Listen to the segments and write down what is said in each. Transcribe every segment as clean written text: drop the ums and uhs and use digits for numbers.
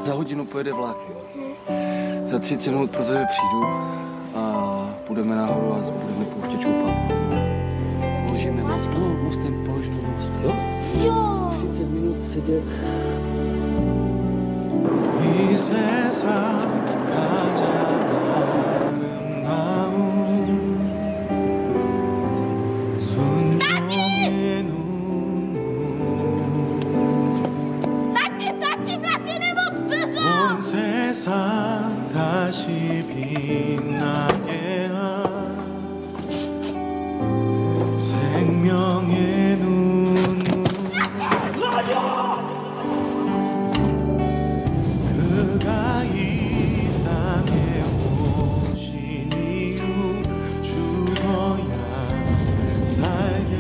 Za hodinu pojede vlak, jo. Za 30 minut pro tebe přijdu a půjdeme nahoru a budeme pouštět čoupat. Položíme most, no, mostem, položíme most, jo? Jo! 30 minut sedět. 이 세상 가장 아름다운 순종의 눈물 온 세상 다시 빛나게 한 생명의 눈물 그가 이 땅에 오신 이유 죽어야 살게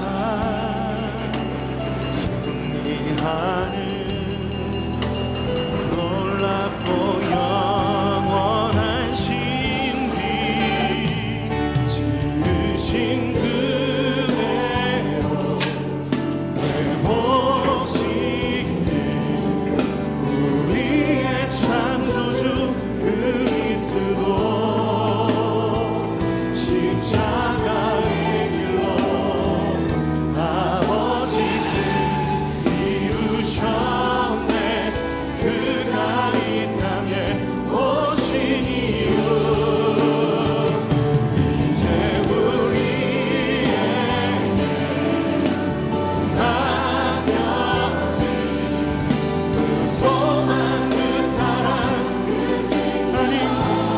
져야만 승리하는 놀랍고 영원한 신비 지으신 그대로 회복시키는 우리의 창조주 그리스도 십자가의 길로 아버지 뜻 이루셨네 그가 이 땅에 오신 이유 이제 우리에게 남겨진 그 소망 그 사랑 하나님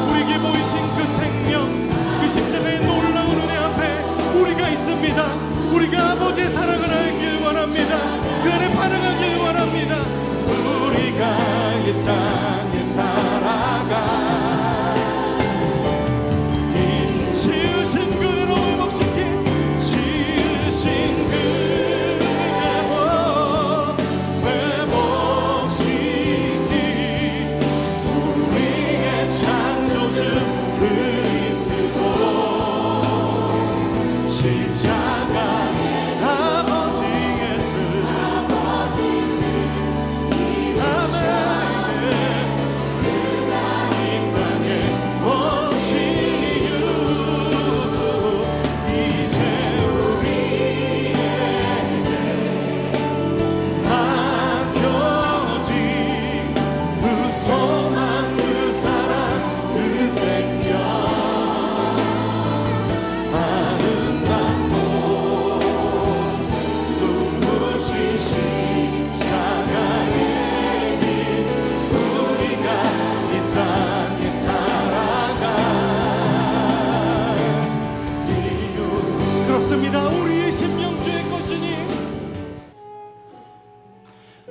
우리에게 보이신 그 생명 그 십자가의 놀라운 은혜 앞에 우리가 있습니다. 우리가 아버지의 사랑을 알길 원합니다. 그 안에 반응하길 원합니다. 우리가 이 땅에 살아가 이 지으신 그대로 회복시킨 지으신 그대로 회복시킨 우리의 창조주 그리스도 십자가 아버지의 뜻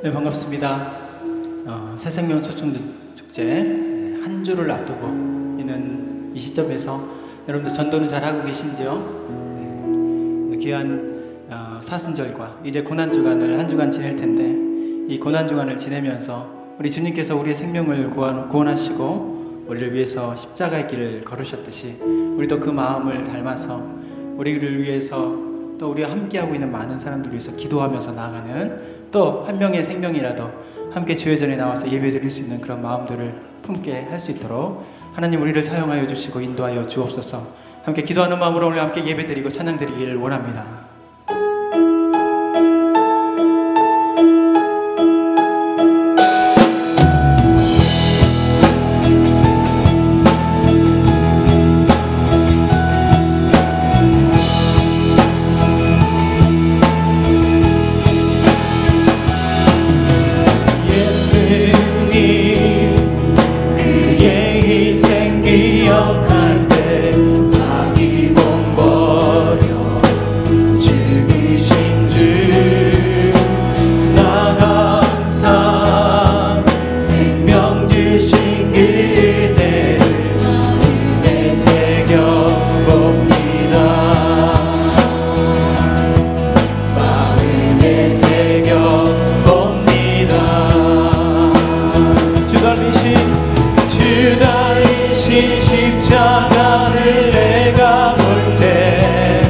네, 반갑습니다. 새생명 초청축제 한 주를 앞두고 있는 이 시점에서 여러분들 전도는 잘하고 계신지요? 네, 귀한 사순절과 이제 고난주간을 한 주간 지낼 텐데 이 고난주간을 지내면서 우리 주님께서 우리의 생명을 구원하시고 우리를 위해서 십자가의 길을 걸으셨듯이 우리도 그 마음을 닮아서 우리를 위해서 또 우리와 함께하고 있는 많은 사람들을 위해서 기도하면서 나아가는 또 한 명의 생명이라도 함께 주회전에 나와서 예배드릴 수 있는 그런 마음들을 품게 할 수 있도록 하나님 우리를 사용하여 주시고 인도하여 주옵소서. 함께 기도하는 마음으로 오늘 함께 예배드리고 찬양드리기를 원합니다. 십자가를 내가 볼 때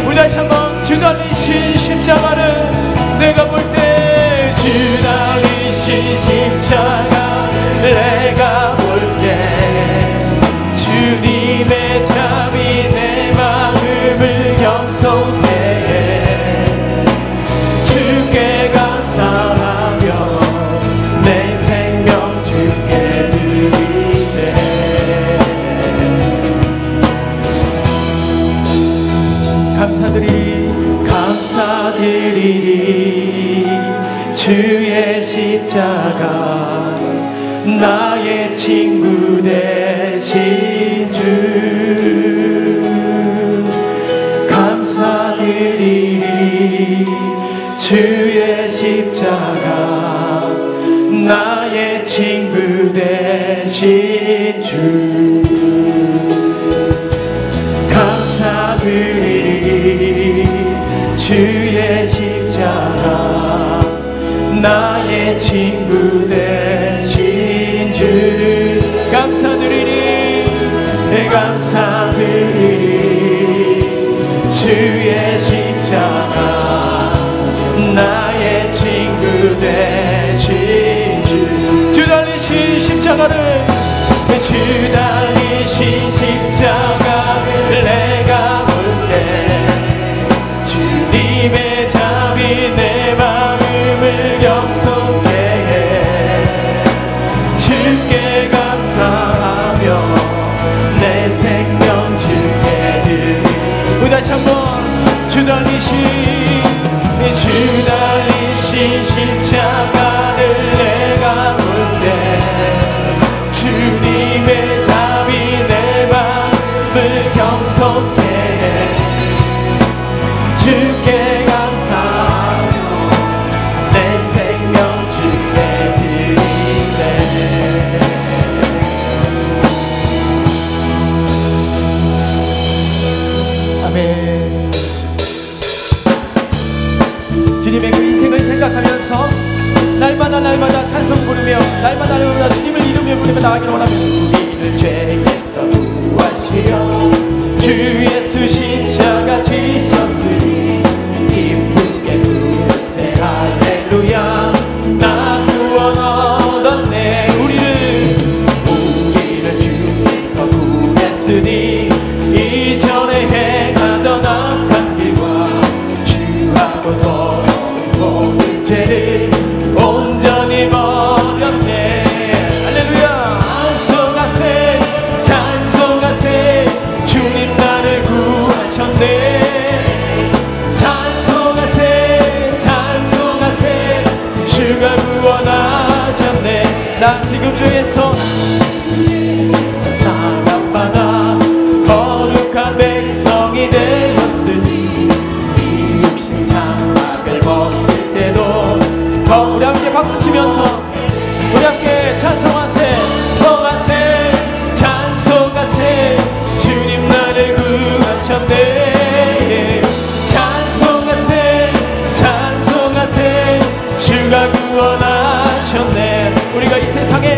우리 다시 한번 주 달리신 십자가를 내가 볼 때 주 달리신 십자가 내가 볼 때 주님의 잠이 내 마음을 경성해 주께 감사하며 내 생명 주께 드리네. 감사드리리 주의 십자가 나의 친구 되신 주 감사드리리 주의 십자가 나의 친구 되신 주 감사드리리 주의 십자가 나의 친구 되신 주 감사드리리 주의 십자가 나의 친구 되신 주 달리신 십자가를 주 달리신 십자가를 내가 볼 때 주님의 잠이 내 마음을 경성케 해 주께 감사하며 내 생명 주께 드리 우리 다시 한번 주 달리신 십자가를 내가 볼 때 주님의 잠이 내 마음을 경성케 해 주께 감사하며 내 생명 주께 드리네. 아멘. 주님의 그 인생을 생각하면서 날마다 찬송 부르며 날마다 주님을 이루며 부르며 나아가기를 원합니다. 우리를 죄에서 구하시려 주 예수 십자가 지셨으니 기쁘게 부르세 할렐루야. 나 구원 얻었네. 우리를 주께서 구했으니 이전에 행하던 악한 길과 주하고 더러운 모든 죄를 온전히 버렸네. 할렐루야. 찬송하세 주님 나를 구하셨네. 찬송하세 주가 구원하셨네. 나 지금 주에서 사랑받아 거룩한 백성이 되었으니 이 육신 장막을 벗을 때도 우리 함께 박수치면서 우리 함께 찬송하세 주님 나를 구하셨네. 찬송하세 주가 구원하셨네. 우리가 이 세상에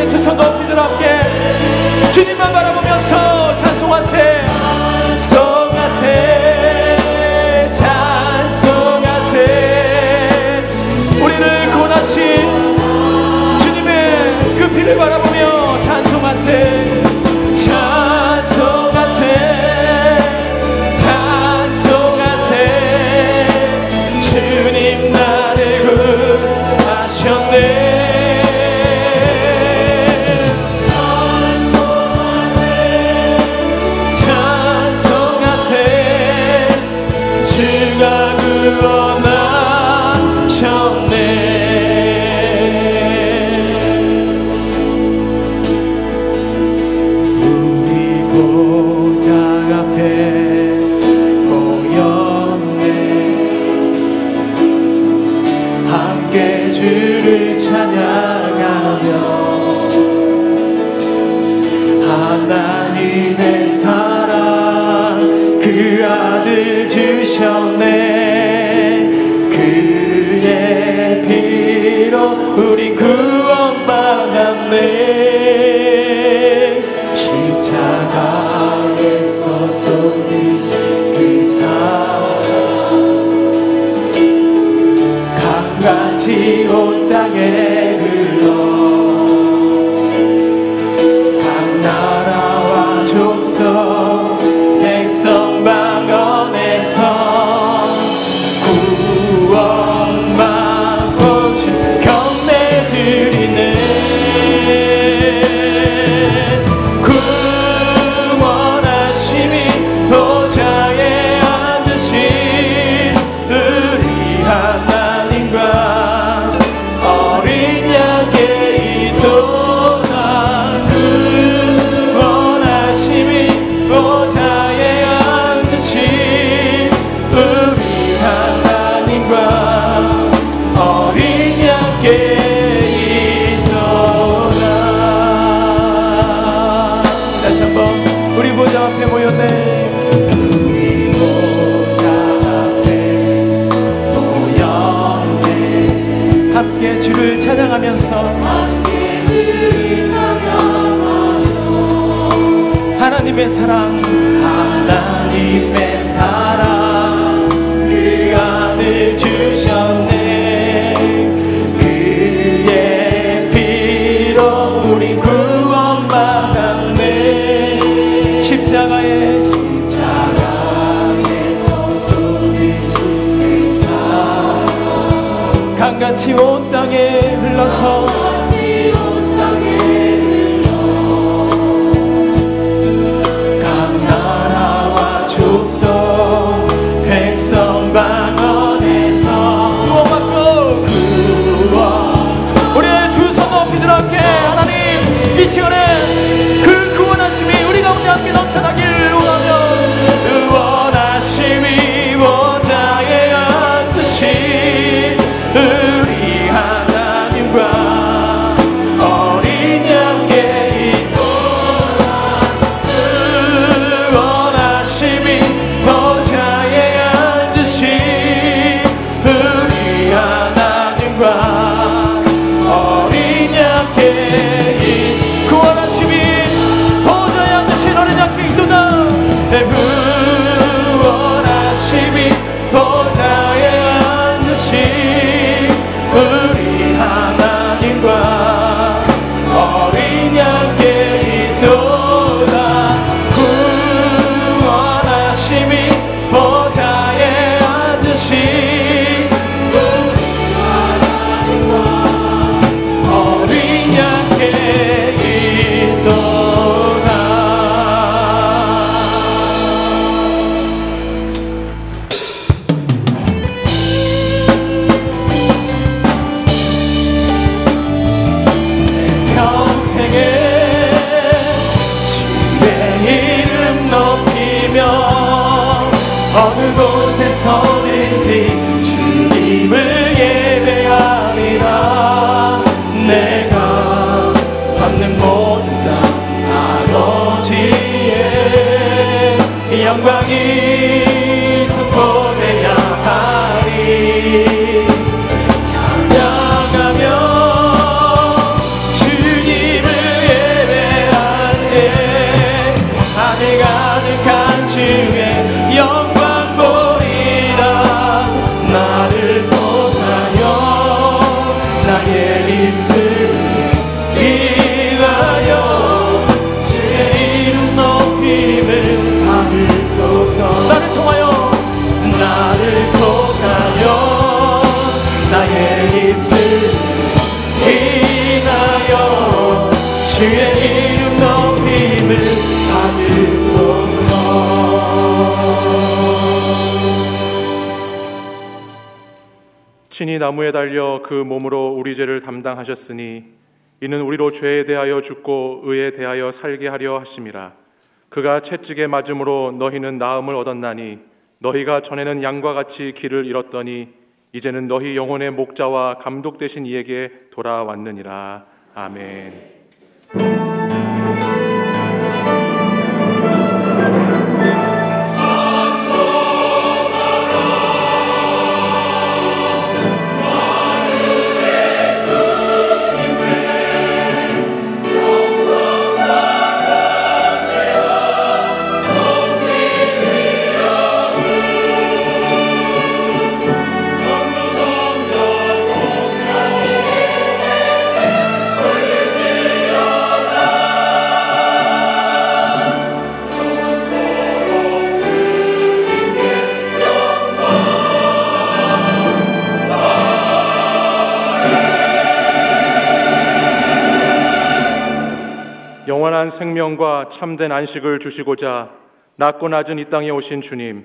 향해 두 손 높이 들어 함께 주님만 바라보면서 찬송하세. 찬송하세. 찬송하세. 우리를 구원하신 주님의 그 피를 바라보며 찬송하세. 찬송하세. 찬송하세. 주님 나를 구하셨네. 주가 구원하셨네. 우리 보좌 앞에 모였네. 함께 주를 찬양하며 하나님의 사랑 그 아들 주셨네. 그의 피로 우린 구원받았네. 십자가에서 쏟으신 그 사랑 강같이 온 땅에 흘러 각 나라와 족속 백성 방언에서 구원받고 주 경배드리네. 구원하심이 보좌에 앉으신 우리 하나님과 어린 양께 있도다. 구원하심이 보좌에 앉으신 우리 하나님과 어린 양께 있도다. 다시 한번 우리 보좌 앞에 모였네. 우리 보좌 앞에 모였네. 함께 주를 찬양하면서 하나님의 사랑 하나님의 사랑 그 아들 주셨네. 그의 피로 우리 구원받았네. 십자가에서 쏟으신 그 사랑 강같이 온 땅에 흘러서 백성 방언에서 구원받고 우리의 두 손 높이 들어 함께 하나님 이 시간에 그 구원하심이 우리 가운데 함께 넘쳐나길 원하며 구원하심이 보좌에 앉으신 우리 하나님과 주의 이름 높임을 받으소서. 친히 나무에 달려 그 몸으로 우리 죄를 담당하셨으니 이는 우리로 죄에 대하여 죽고 의에 대하여 살게 하려 하심이라. 그가 채찍에 맞음으로 너희는 나음을 얻었나니 너희가 전에는 양과 같이 길을 잃었더니 이제는 너희 영혼의 목자와 감독 되신 이에게 돌아왔느니라. 아멘. 영원한 생명과 참된 안식을 주시고자 낮고 낮은 이 땅에 오신 주님,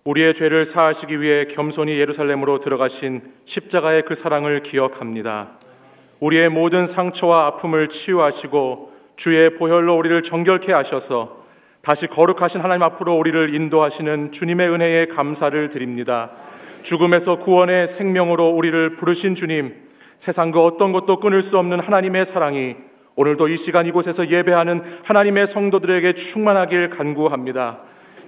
우리의 죄를 사하시기 위해 겸손히 예루살렘으로 들어가신 십자가의 그 사랑을 기억합니다. 우리의 모든 상처와 아픔을 치유하시고 주의 보혈로 우리를 정결케 하셔서 다시 거룩하신 하나님 앞으로 우리를 인도하시는 주님의 은혜에 감사를 드립니다. 죽음에서 구원의 생명으로 우리를 부르신 주님, 세상 그 어떤 것도 끊을 수 없는 하나님의 사랑이 오늘도 이 시간 이곳에서 예배하는 하나님의 성도들에게 충만하길 간구합니다.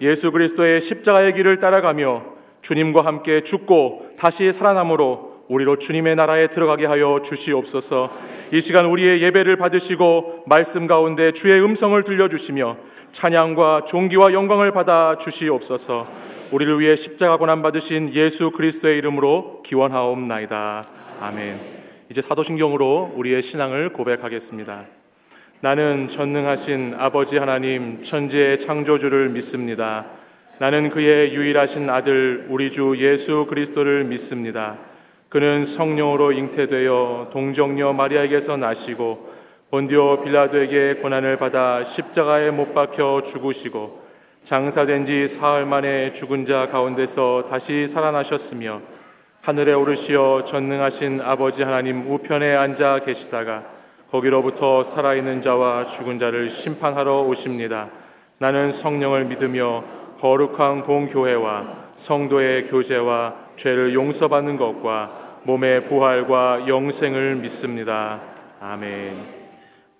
예수 그리스도의 십자가의 길을 따라가며 주님과 함께 죽고 다시 살아남으로 우리로 주님의 나라에 들어가게 하여 주시옵소서. 이 시간 우리의 예배를 받으시고 말씀 가운데 주의 음성을 들려주시며 찬양과 존귀와 영광을 받아 주시옵소서. 우리를 위해 십자가 고난 받으신 예수 그리스도의 이름으로 기원하옵나이다. 아멘. 이제 사도신경으로 우리의 신앙을 고백하겠습니다. 나는 전능하신 아버지 하나님 천지의 창조주를 믿습니다. 나는 그의 유일하신 아들 우리 주 예수 그리스도를 믿습니다. 그는 성령으로 잉태되어 동정녀 마리아에게서 나시고 본디오 빌라도에게 고난을 받아 십자가에 못 박혀 죽으시고 장사된 지 사흘 만에 죽은 자 가운데서 다시 살아나셨으며 하늘에 오르시어 전능하신 아버지 하나님 우편에 앉아 계시다가 거기로부터 살아있는 자와 죽은 자를 심판하러 오십니다. 나는 성령을 믿으며 거룩한 공교회와 성도의 교제와 죄를 용서받는 것과 몸의 부활과 영생을 믿습니다. 아멘.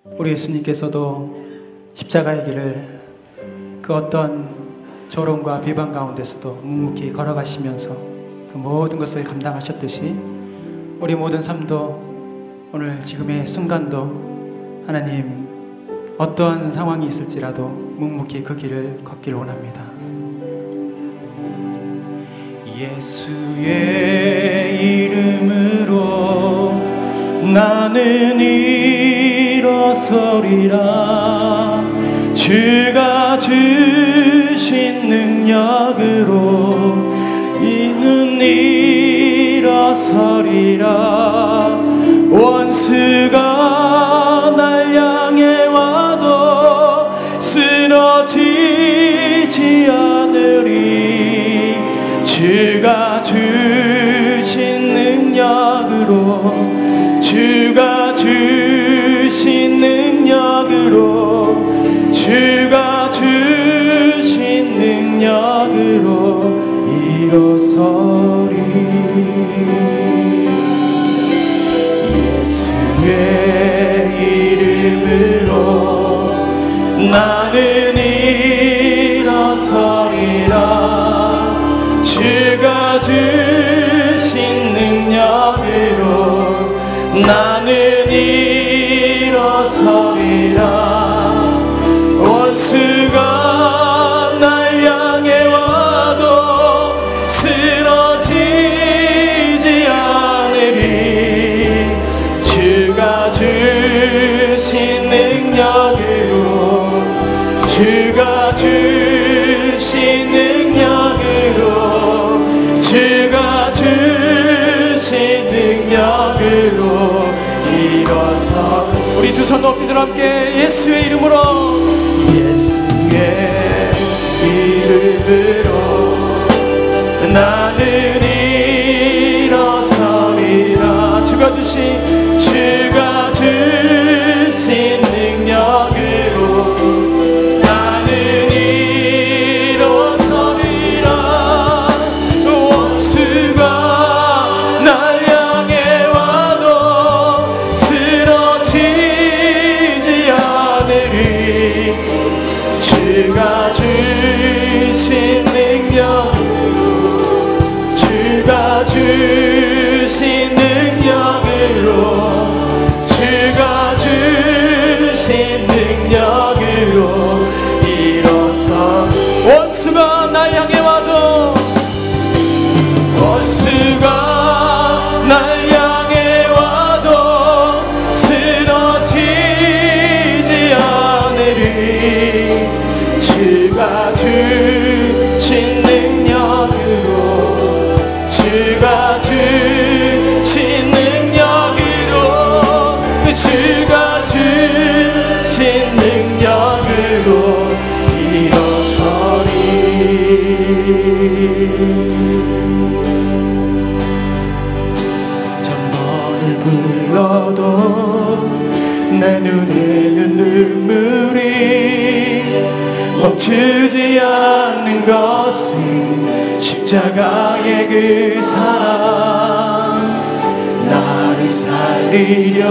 우리 예수님께서도 십자가의 길을 그 어떤 조롱과 비방 가운데서도 묵묵히 걸어가시면서 그 모든 것을 감당하셨듯이 우리 모든 삶도 오늘 지금의 순간도 하나님 어떠한 상황이 있을지라도 묵묵히 그 길을 걷기를 원합니다. 예수의 이름으로 나는 일어서리라. 주가 주신 능력으로 이는 일어서리라. 원수가 날 향해 와도 쓰러지지 않으리. 주가 주신 능력으로 주가 주신 능력으로 주가 주신 능력으로 일어서리. 예수의 이름으로 나는 일어서리라. 주가 주신 능력으로 나는 일어서리라. 원수가 날 향해 와도 쓰러지지 않으리. 주가 주신 능력으로 주가 주신 능력으로 주가 주신 능력으로 일어나 일어서 우리 두 손 높이 들어 함께 예수의 이름으로 예수의 이름으로 나는 일어서리라. 주가 주신 능력으로 나는 일어서리라. 원수가 날 향해 와도 쓰러지지 않으리. 주가 주신 능력으로 주가 주신 능력으로 주가 주신 능력으로 일어서 원수가 날 향해 와도 원수가 날 향해 와도 쓰러지지 않으리. 주가 주신 능력으로 주가 주신 능력으로 주가 주신 능력으로 일어서리. 천번을 불러도 내 눈에는 눈물이 멈추지 않는 것은 십자가의 그 사랑. 나를 살리려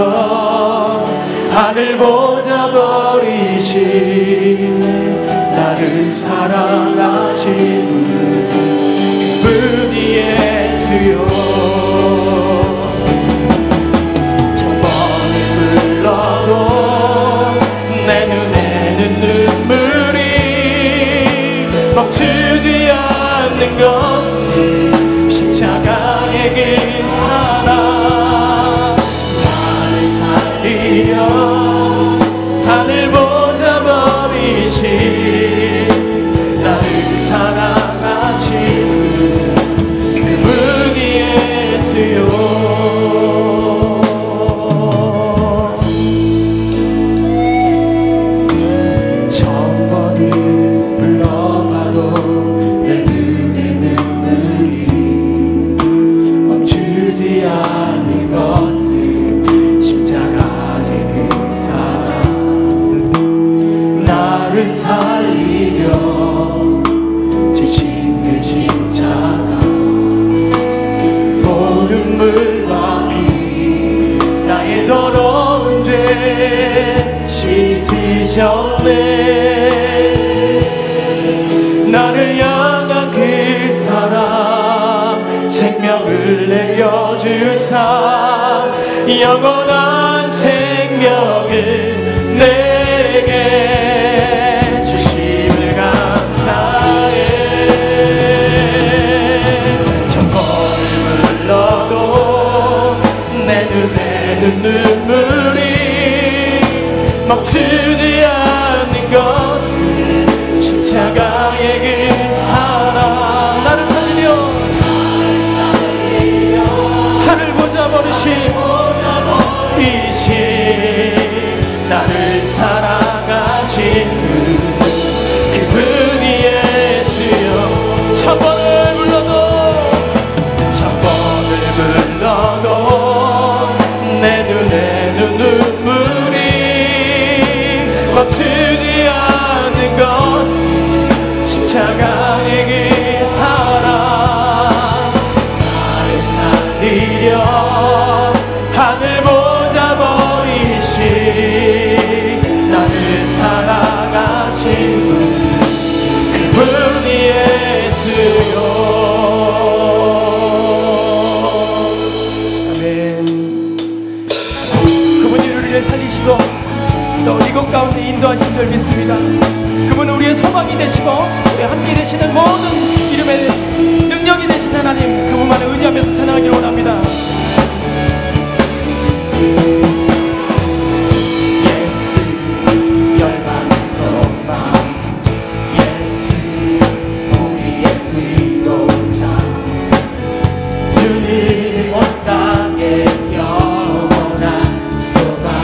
하늘 보자 버리신 나를 사랑하신 그분이 예수요. 천번을 불러도 내 눈에는 눈물이 멈추지 않는 것은 십자가의 그 사랑. 나를 살리려 하늘 보자 버리신 나를 사랑하신 그분이 예수요. 천번을 불러봐도 내 눈에 눈물이 멈추지 않는 것은 십자가의 그 사랑. 나를 살리려 지신 그 십자가 모든 물과 피 나의 더러운 죄 씻으셨네. 나를 향한 그 사랑 생명을 내어주사 영원한 생명을 내게 주심을 감사해. 천번을 불러도 내 눈에는 눈물이 멈추지 않는 것은 십자가의 그 사랑. 나를 살리려 하늘 보자 버리신 이신 나를 사랑하신 그분이 예수여. 천번을 불러도 내 눈에는 눈물이 멈추지 않는 것은 십자가의 그 사랑. 나를 살리려 하늘 보자 버리신 나를 사랑하신 그분이 예수요. 아멘. 그분이 우리를 살리시고 또 이곳 가운데 인도하신 줄 믿습니다. 그분은 우리의 소망이 되시고 우리 함께 되시는 모든 이름의 능력이 되신 하나님, 그분만을 의지하면서 찬양하기를 원합니다. 예수 열방의 소망, 예수 우리의 위로자, 주님 온 땅에 영원한 소망.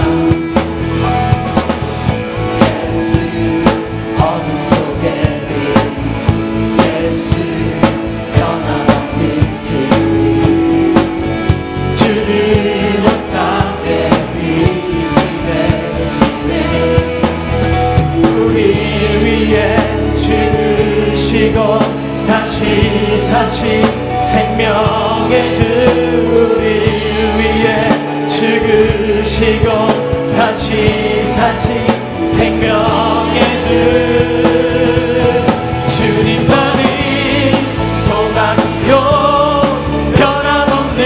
다시 사신 생명의 주 우리를 위해 죽으시고 다시 사신 생명의 주 주님만이 소망이요 변함없는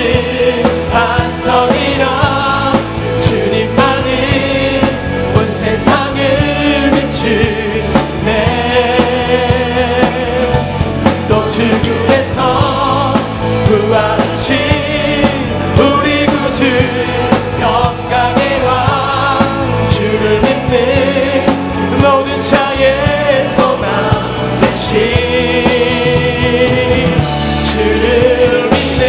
반석이라 주님만이 온 세상을 비추시네 또 죽음에서 부활하신 우리 구주 영광의 왕 주를 믿는 모든 자의 소망 되신 주를 믿네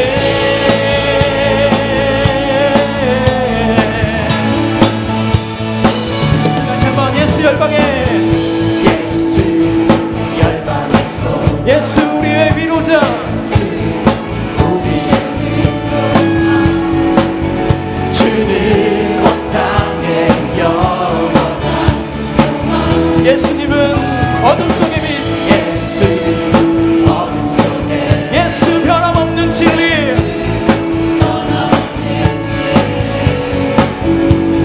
다시 한번 예수 열방에 예수 열방에서 예수 우리의 위로자 주는 온 땅의 영원한 소망 예수님은 어둠 속의 빛 예수 어둠 속에 예수 변함없는 진리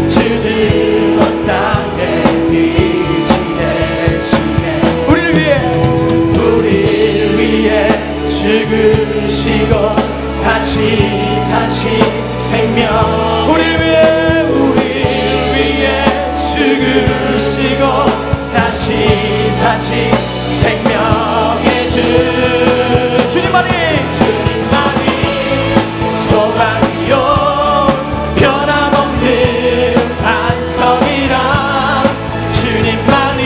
주는 온 땅의 빛이 되시네 우리를 위해 죽으시고 다시 사신 생명 우리를 위해 죽으시고 다시 사신 생명의 주 주님만이 소망이요 변함없는 반석이라 주님만이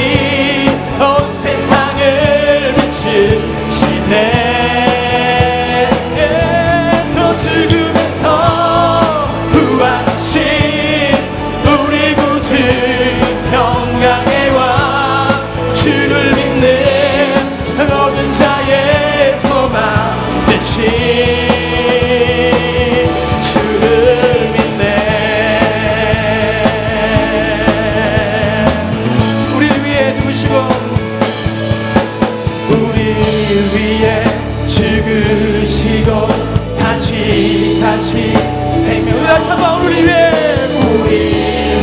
온 세상을 비추시네 또 죽음에서 부활하신 우리 구주 영광의 왕 주를 믿는 모든 자의 소망 되신 주를 믿네 우리를 위해 죽으시고 우리를 위해 죽으시고 다시 사신 생명 다시 한번 우리를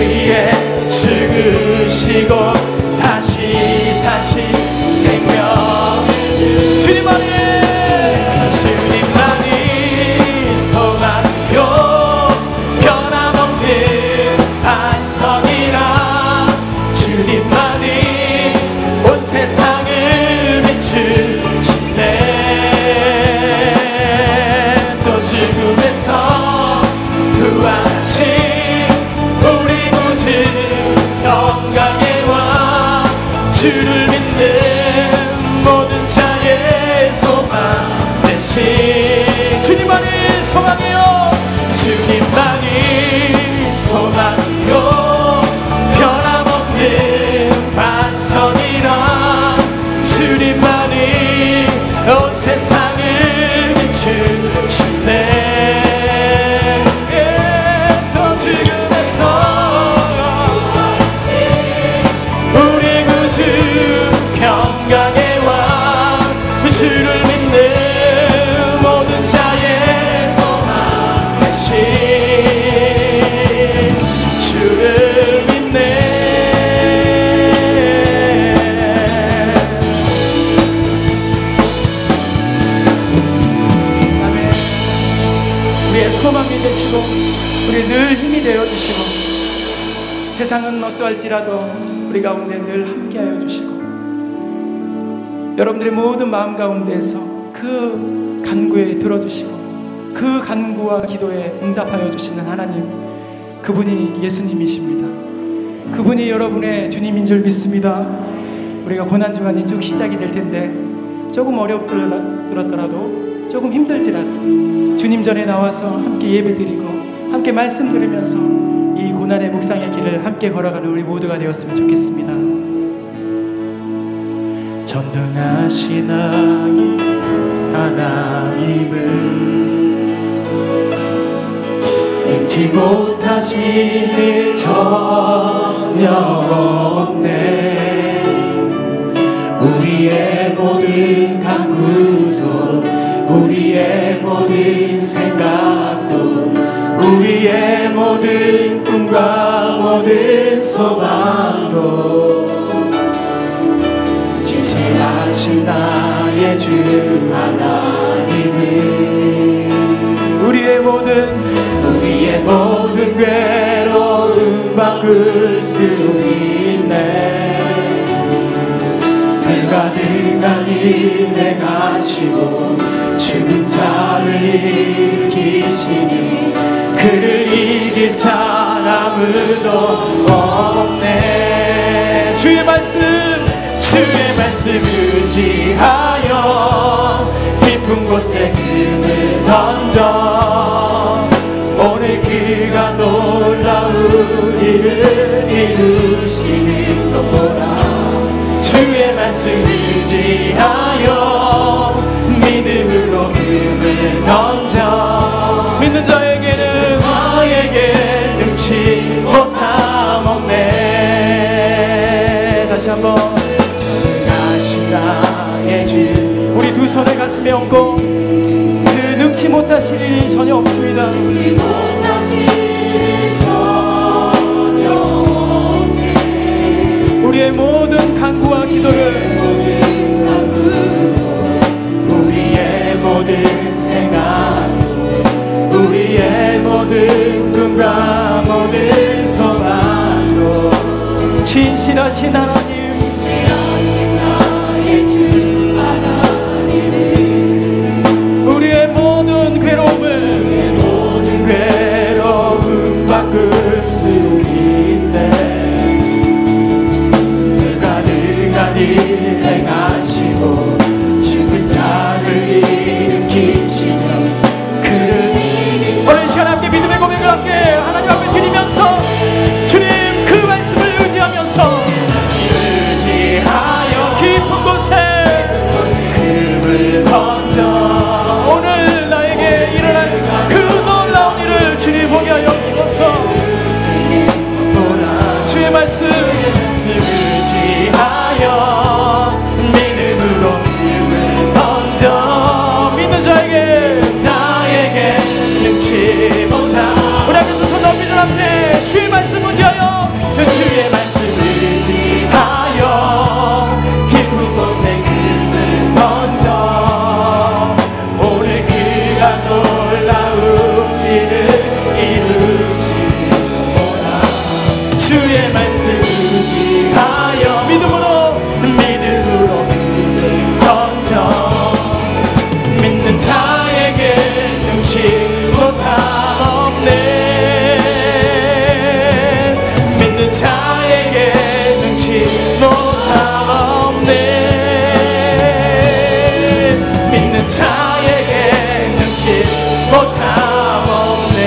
위해 죽으시고 다시 사신 생명 주님만이 소망이요 변함없는 반석이라 주님만이 온 세상을 비추시네 또 죽음에서 부활하신 우리 구주 영광의 왕 주를 믿는 모든 자의 소망 되신 주님만이 소망이요 주님만이 소망이요 변함없는 반석이라 주님만이 온 세상을 비추시네 또 죽음에서 우리 구주 평강의 왕 주를 믿는 모든 자의 소망 되신 주를 믿네 아멘 우리의 소망이 되시고 우리 늘 힘이 되어주시고 세상은 어떠할지라도 우리 가운데 늘 함께하여 주시고 여러분들의 모든 마음 가운데에서 그 간구에 들어주시고 그 간구와 기도에 응답하여 주시는 하나님 그분이 예수님이십니다. 그분이 여러분의 주님인 줄 믿습니다. 우리가 고난주간이 쭉 시작이 될 텐데 조금 어렵더라도 조금 힘들지라도 주님 전에 나와서 함께 예배드리고 함께 말씀 들으면서 이 고난의 묵상의 길을 함께 걸어가는 우리 모두가 되었으면 좋겠습니다. 전능하신 하나님은 잊지 못하실 일 전혀 없네. 우리의 모든 간구도 모든 소망도 진실하신 나의 주 하나님은 우리의 모든 괴로움 바꿀 수 있네. 불가능한 일 행하시고 죽은 자를 일으키시니 그를 이길 자 아무도 없네. 주의 말씀 의지하여 깊은 곳에 금을 던져 오늘 그가 놀라운 일을 이루시는 거라. 주의 말씀 의지하여 믿음으로 금을 던져 믿는 자에게는 능치 못함 없네. 다시 한번 전능하신 나의 주 우리 두 손을 가슴에 얹고 그 능치 못하실 일이 전혀 없습니다. 우리의 모든 간구와 기도를 우리의 모든 생각 우리의 모든 꿈과 모든 소망도 신실하신 하나님 나의 주 하나님은 우리의 모든 괴로움 바꿀 수 있네. 불가능한 일 행하시고 죽은 자를 일으키시며 그를 오늘 시간 함께 믿음의 고백을 함께 하나님 앞에 드리면서 주님 그 말씀을 의지하면서 깊은 곳에 금을 던져 오늘 나에게 일어난 그 놀라운 일을 주님 보게 하여 주소서. 주의 말씀 의지하여 믿음으로 금을 던져 믿는 자에게 능치 못한 우리 앞에 두 손 높이 들 앞에 주의 말씀 의지하여 주의 말씀 의지하여 깊은 곳에 금을 던져 오늘 그가 놀라운 일을 이루시는구나. 주의 말씀 의지하여 믿음으로 금을 던져 믿는 자에게 능치 못함 없네. 믿는 자에게 능치 못함 없네. 믿는 자에게 능치 못함 없네.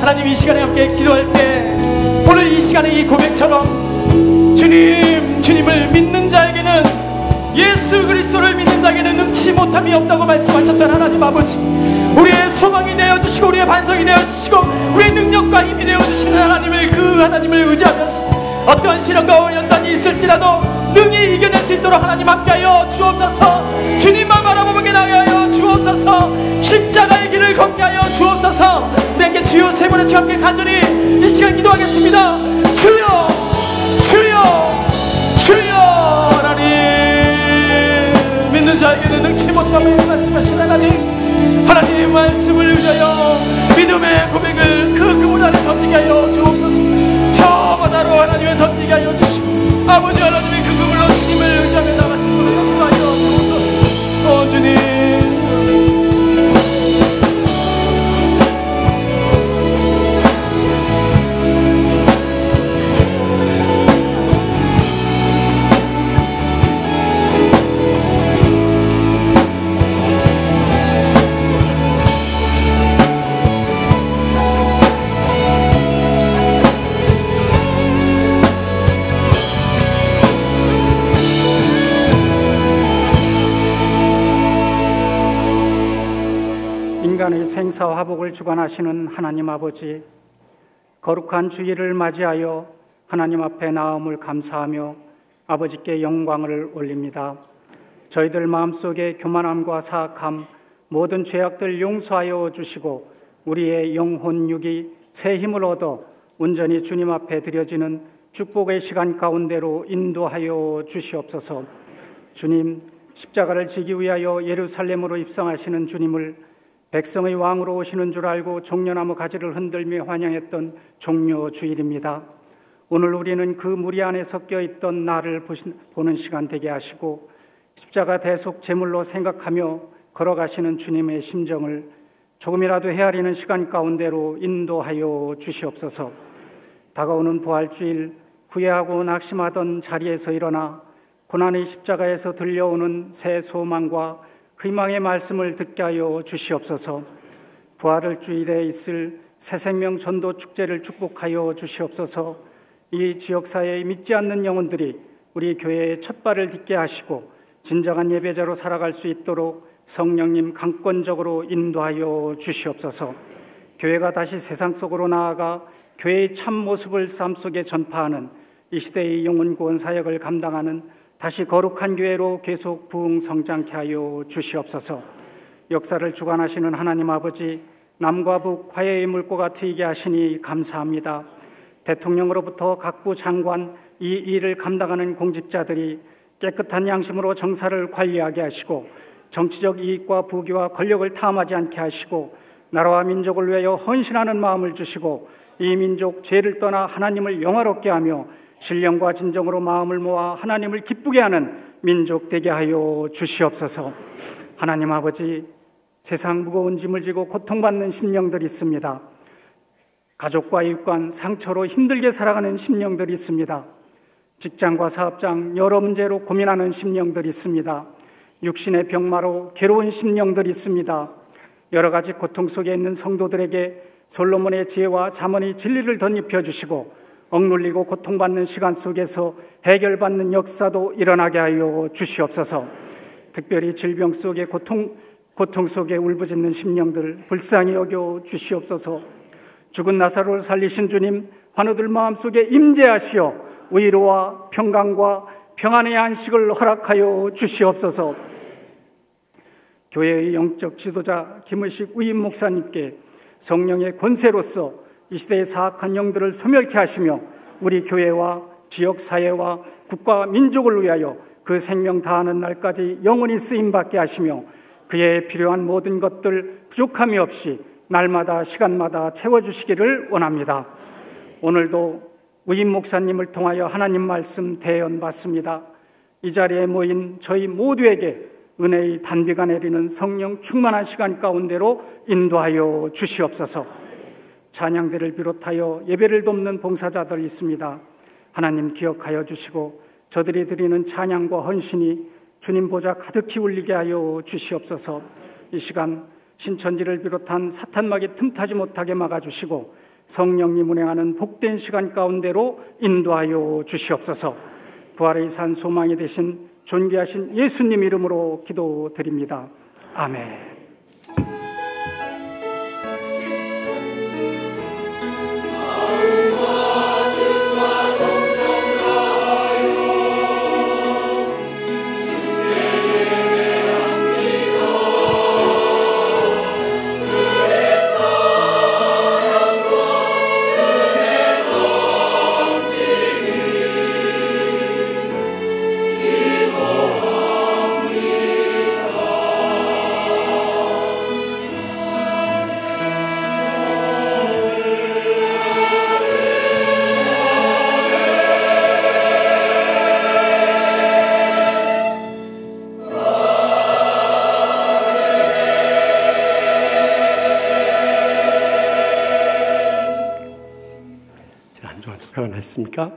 하나님 이 시간에 함께 기도할 때 오늘 이 시간에 이 고백처럼 주님을 믿는 자에게는 예수 그리스도를 믿는 자에게는 능치 못함이 없다고 말씀하셨던 하나님 아버지 우리의 소망이 되어주시고 우리의 반석이 되어주시고 우리의 능력과 힘이 되어주시는 하나님을 그 하나님을 의지하면서 어떠한 시련과 연단이 있을지라도 능히 이겨낼 수 있도록 하나님 함께하여 주옵소서. 주님만 바라보게 나가여 주옵소서. 십자가의 길을 걷게 하여 주옵소서. 내게 주여 세 번의 주 함께 간절히 이 시간 기도하겠습니다. 주여 주여 주여 하나님 믿는 자에게는 능치 못함을 말씀하신 하나님 말씀을 의하여 믿음의 고백을 그 그물 안에 던지게 하여 주옵소서. 저 바다로 하나님을 던지게 하여 주시고 아버지 하나님의 그 그물로 주님을 의지하며 나갈 수 있도록 역사하여 주옵소서. 주님 인간의 생사와 화복을 주관하시는 하나님 아버지, 거룩한 주일을 맞이하여 하나님 앞에 나옴을 감사하며 아버지께 영광을 올립니다. 저희들 마음속에 교만함과 사악함, 모든 죄악들 용서하여 주시고 우리의 영혼 육이 새 힘을 얻어 온전히 주님 앞에 드려지는 축복의 시간 가운데로 인도하여 주시옵소서. 주님, 십자가를 지기 위하여 예루살렘으로 입성하시는 주님을 백성의 왕으로 오시는 줄 알고 종려나무 가지를 흔들며 환영했던 종려 주일입니다. 오늘 우리는 그 무리 안에 섞여 있던 나를 보는 시간 되게 하시고 십자가 대속 제물로 생각하며 걸어가시는 주님의 심정을 조금이라도 헤아리는 시간 가운데로 인도하여 주시옵소서. 다가오는 부활주일, 후회하고 낙심하던 자리에서 일어나 고난의 십자가에서 들려오는 새 소망과 희망의 말씀을 듣게 하여 주시옵소서. 부활을 주일에 있을 새생명 전도 축제를 축복하여 주시옵소서. 이 지역사회에 믿지 않는 영혼들이 우리 교회의 첫 발을 딛게 하시고 진정한 예배자로 살아갈 수 있도록 성령님 강권적으로 인도하여 주시옵소서. 교회가 다시 세상 속으로 나아가 교회의 참 모습을 삶 속에 전파하는 이 시대의 영혼 구원 사역을 감당하는 다시 거룩한 교회로 계속 부흥 성장케 하여 주시옵소서. 역사를 주관하시는 하나님 아버지, 남과 북 화해의 물꼬가 트이게 하시니 감사합니다. 대통령으로부터 각부 장관, 이 일을 감당하는 공직자들이 깨끗한 양심으로 정사를 관리하게 하시고 정치적 이익과 부귀와 권력을 탐하지 않게 하시고 나라와 민족을 위하여 헌신하는 마음을 주시고 이 민족 죄를 떠나 하나님을 영화롭게 하며 신령과 진정으로 마음을 모아 하나님을 기쁘게 하는 민족 되게 하여 주시옵소서. 하나님 아버지, 세상 무거운 짐을 지고 고통받는 심령들이 있습니다. 가족과 이웃간 상처로 힘들게 살아가는 심령들이 있습니다. 직장과 사업장 여러 문제로 고민하는 심령들이 있습니다. 육신의 병마로 괴로운 심령들이 있습니다. 여러 가지 고통 속에 있는 성도들에게 솔로몬의 지혜와 잠언의 진리를 덧입혀 주시고 억눌리고 고통받는 시간 속에서 해결받는 역사도 일어나게 하여 주시옵소서. 특별히 질병 속에 고통 속에 울부짖는 심령들 불쌍히 여겨 주시옵소서. 죽은 나사로를 살리신 주님, 환우들 마음속에 임재하시어 위로와 평강과 평안의 안식을 허락하여 주시옵소서. 교회의 영적 지도자 김의식 위임 목사님께 성령의 권세로서 이 시대의 사악한 영들을 소멸케 하시며 우리 교회와 지역사회와 국가 민족을 위하여 그 생명 다하는 날까지 영원히 쓰임받게 하시며 그에 필요한 모든 것들 부족함이 없이 날마다 시간마다 채워주시기를 원합니다. 오늘도 위임 목사님을 통하여 하나님 말씀 대연 받습니다. 이 자리에 모인 저희 모두에게 은혜의 단비가 내리는 성령 충만한 시간 가운데로 인도하여 주시옵소서. 찬양대를 비롯하여 예배를 돕는 봉사자들이 있습니다. 하나님 기억하여 주시고 저들이 드리는 찬양과 헌신이 주님 보좌 가득히 울리게 하여 주시옵소서. 이 시간 신천지를 비롯한 사탄막이 틈타지 못하게 막아주시고 성령님 운행하는 복된 시간 가운데로 인도하여 주시옵소서. 부활의 산 소망이 되신 존귀하신 예수님 이름으로 기도드립니다. 아멘. 했습니까?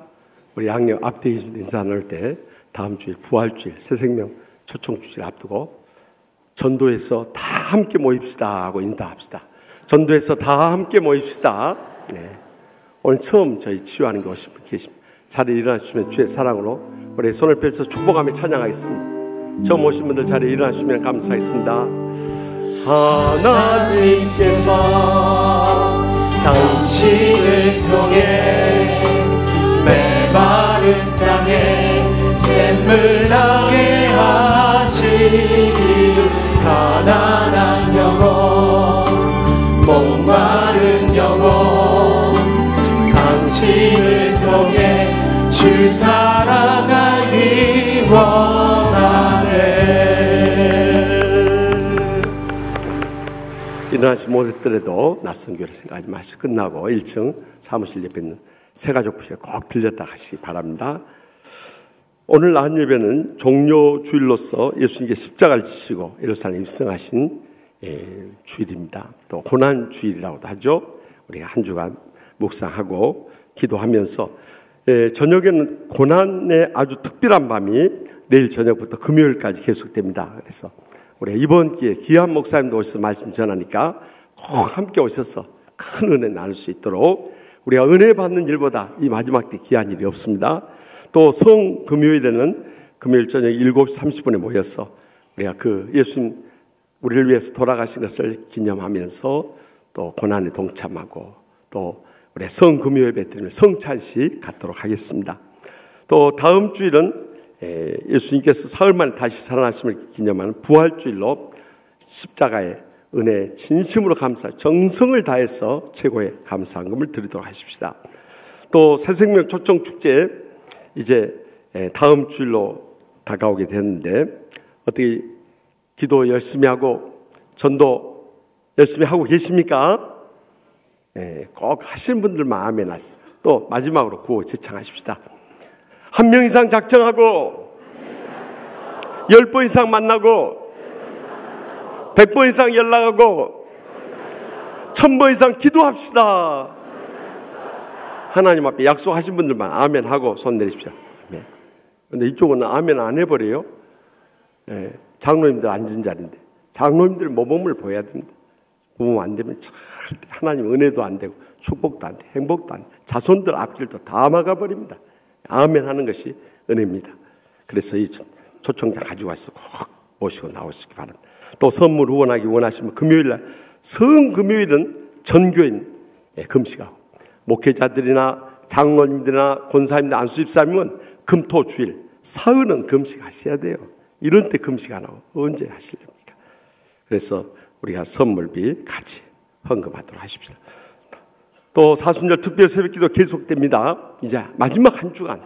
우리 양력 앞뒤 인사 나눌 때 다음 주일 부활주일 새생명 초청주일 앞두고 전도에서 다 함께 모입시다 하고 인도합시다. 전도에서 다 함께 모입시다. 네. 오늘 처음 저희 치유하는 게 오신 분 계십니다. 자리에 일어나주시면 주의 사랑으로 우리 손을 펴서 축복하며 찬양하겠습니다. 처음 오신 분들 자리에 일어나주시면 감사하겠습니다. 하나님께서 당신을 통해 메마른 땅에 샘을 나게 하시기를 가난한 영혼 목마른 영혼 당신을 통해 주 사랑하기 원하네. 일어나지 못했더라도 낯선 교회를 생각하지 마시고 끝나고 1층 사무실 옆에 있는 새가족부실에 꼭 들렸다 가시기 바랍니다. 오늘 나한 예배는 종료 주일로서 예수님께 십자가를 지시고 예루살렘 입성하신 주일입니다. 또 고난 주일이라고도 하죠. 우리가 한 주간 묵상하고 기도하면서 저녁에는 고난의 아주 특별한 밤이 내일 저녁부터 금요일까지 계속됩니다. 그래서 우리가 이번 기회에 귀한 목사님도 오셔서 말씀 전하니까 꼭 함께 오셔서 큰 은혜 나눌 수 있도록 우리가 은혜 받는 일보다 이 마지막 때 귀한 일이 없습니다. 또 성금요일에는 금요일 저녁 7시 30분에 모여서 우리가 그 예수님 우리를 위해서 돌아가신 것을 기념하면서 또 고난에 동참하고 또 우리 성금요 예배 드리면 성찬식 갖도록 하겠습니다. 또 다음 주일은 예수님께서 사흘 만에 다시 살아나심을 기념하는 부활주일로 십자가의 은혜 진심으로 감사 정성을 다해서 최고의 감사한금을 드리도록 하십시다. 또 새생명 초청축제 이제 다음 주일로 다가오게 되는데 어떻게 기도 열심히 하고 전도 열심히 하고 계십니까? 꼭 하시는 분들만 아멘 하세요. 또 마지막으로 구호 제창하십시다. 1명 이상 작정하고 10번 이상 만나고 100번 이상 연락하고 1000번 이상 기도합시다. 하나님 앞에 약속하신 분들만 아멘 하고 손 내리십시오. 아멘. 근데 이쪽은 아멘 안 해버려요. 장로님들 앉은 자리인데 장로님들 모범을 보여야 됩니다. 모범 안 되면 절대 하나님 은혜도 안 되고 축복도 안 돼, 행복도 안 돼, 자손들 앞길도 다 막아버립니다. 아멘 하는 것이 은혜입니다. 그래서 이 초청자 가지고 와서 꼭 모시고 나오시기 바랍니다. 또 선물 후원하기 원하시면 금요일날 성금요일은 전교인 금식하고 목회자들이나 장로님들이나 권사님들 안수집사님은 금토주일 사흘은 금식하셔야 돼요. 이런 때 금식 안 하고 언제 하시렵니까? 그래서 우리가 선물비 같이 헌금하도록 하십시다. 또 사순절 특별 새벽기도 계속됩니다. 이제 마지막 한 주간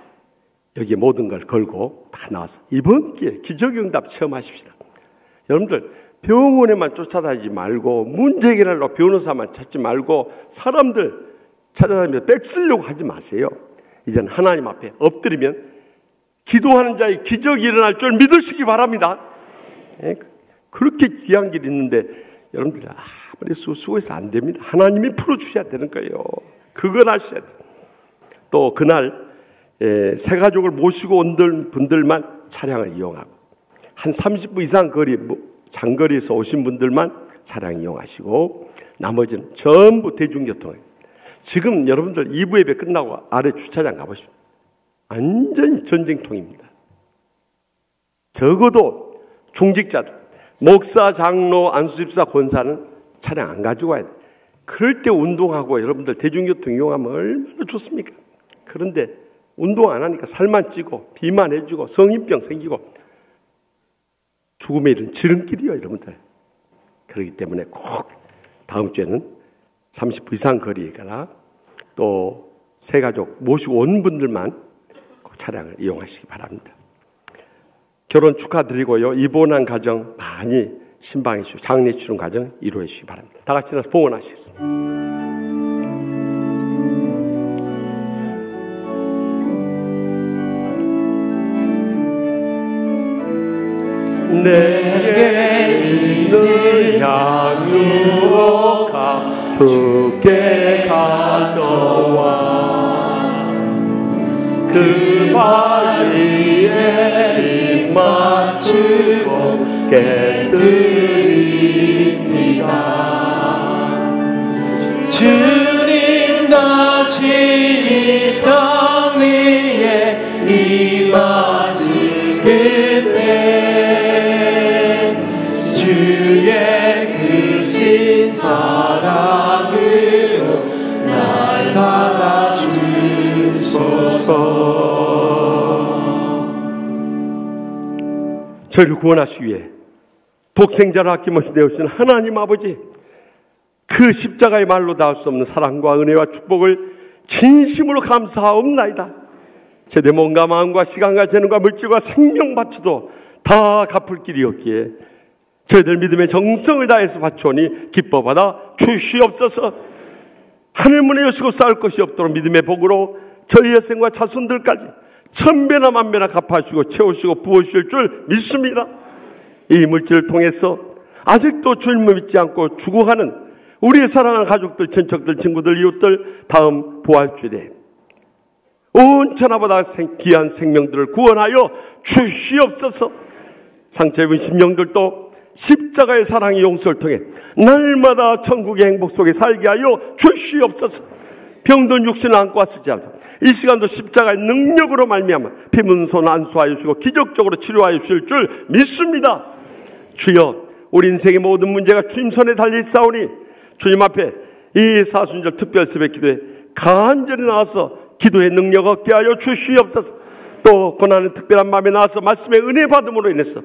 여기에 모든 걸 걸고 다 나와서 이번 기회에 기적응답 체험하십시다. 여러분들 병원에만 쫓아다니지 말고 문제 해결하려고 변호사만 찾지 말고 사람들 찾아다니면서 백 쓰려고 하지 마세요. 이제는 하나님 앞에 엎드리면 기도하는 자의 기적이 일어날 줄 믿으시기 바랍니다. 그렇게 귀한 길이 있는데 여러분들 아무리 수고해서 안 됩니다. 하나님이 풀어주셔야 되는 거예요. 그걸 아셔야 돼요. 또 그날 새 가족을 모시고 온 분들만 차량을 이용하고 한 30분 이상 거리 장거리에서 오신 분들만 차량 이용하시고 나머지는 전부 대중교통이에요. 지금 여러분들 2부 예배 끝나고 아래 주차장 가보십시오. 완전히 전쟁통입니다. 적어도 중직자들 목사, 장로, 안수집사, 권사는 차량 안 가지고 와야 돼. 그럴 때 운동하고 여러분들 대중교통 이용하면 얼마나 좋습니까? 그런데 운동 안 하니까 살만 찌고 비만해지고 성인병 생기고 죽음의 일은 지름길이요, 여러분들. 그렇기 때문에 꼭 다음 주에는 30분 이상 거리에 가나 또 새 가족 모시고 온 분들만 꼭 차량을 이용하시기 바랍니다. 결혼 축하드리고요. 입원한 가정 많이 신방해 주시고 장례 치른 가정 이루어 주시기 바랍니다. 다 같이 나서 봉헌하시겠습니다. 내게 이를 향유어 주께 가져와 그 발 위에 입 맞추고 깨뜨립니다. 주님 다시 이 땅 위에 임하실 그때 주의 크신 사랑으로 날 받아주소서. 저희를 구원하시기 위해 독생자를 아낌없이 내어주신 하나님 아버지, 그 그 십자가의 말로 닿을 수 없는 사랑과 은혜와 축복을 진심으로 감사하옵나이다. 제대 몸과 마음과 시간과 재능과 물질과 생명 바치도 다 갚을 길이 없기에 저희들 믿음의 정성을 다해서 바치오니 기뻐 받아 주시옵소서. 하늘문에 여시고 쌓을 것이 없도록 믿음의 복으로 저희 여생과 자손들까지 천배나 만배나 갚아주시고 채우시고 부어주실 줄 믿습니다. 이 물질을 통해서 아직도 주님을 믿지 않고 죽어가는 우리의 사랑하는 가족들, 친척들, 친구들, 이웃들 다음 부활주일에 온 천하보다 귀한 생명들을 구원하여 주시옵소서. 상처 입은 심령들도 십자가의 사랑의 용서를 통해 날마다 천국의 행복 속에 살게 하여 주시옵소서. 병든 육신을 안고 왔을지라도 이 시간도 십자가의 능력으로 말미암아 피문손 안수하여 주시고 기적적으로 치료하여 주실 줄 믿습니다. 주여, 우리 인생의 모든 문제가 주님 손에 달려있사오니 주님 앞에 이 사순절 특별 새벽 기도에 간절히 나와서 기도의 능력 얻게 하여 주시옵소서. 또 고난의 특별한 마음에 나와서 말씀의 은혜 받음으로 인해서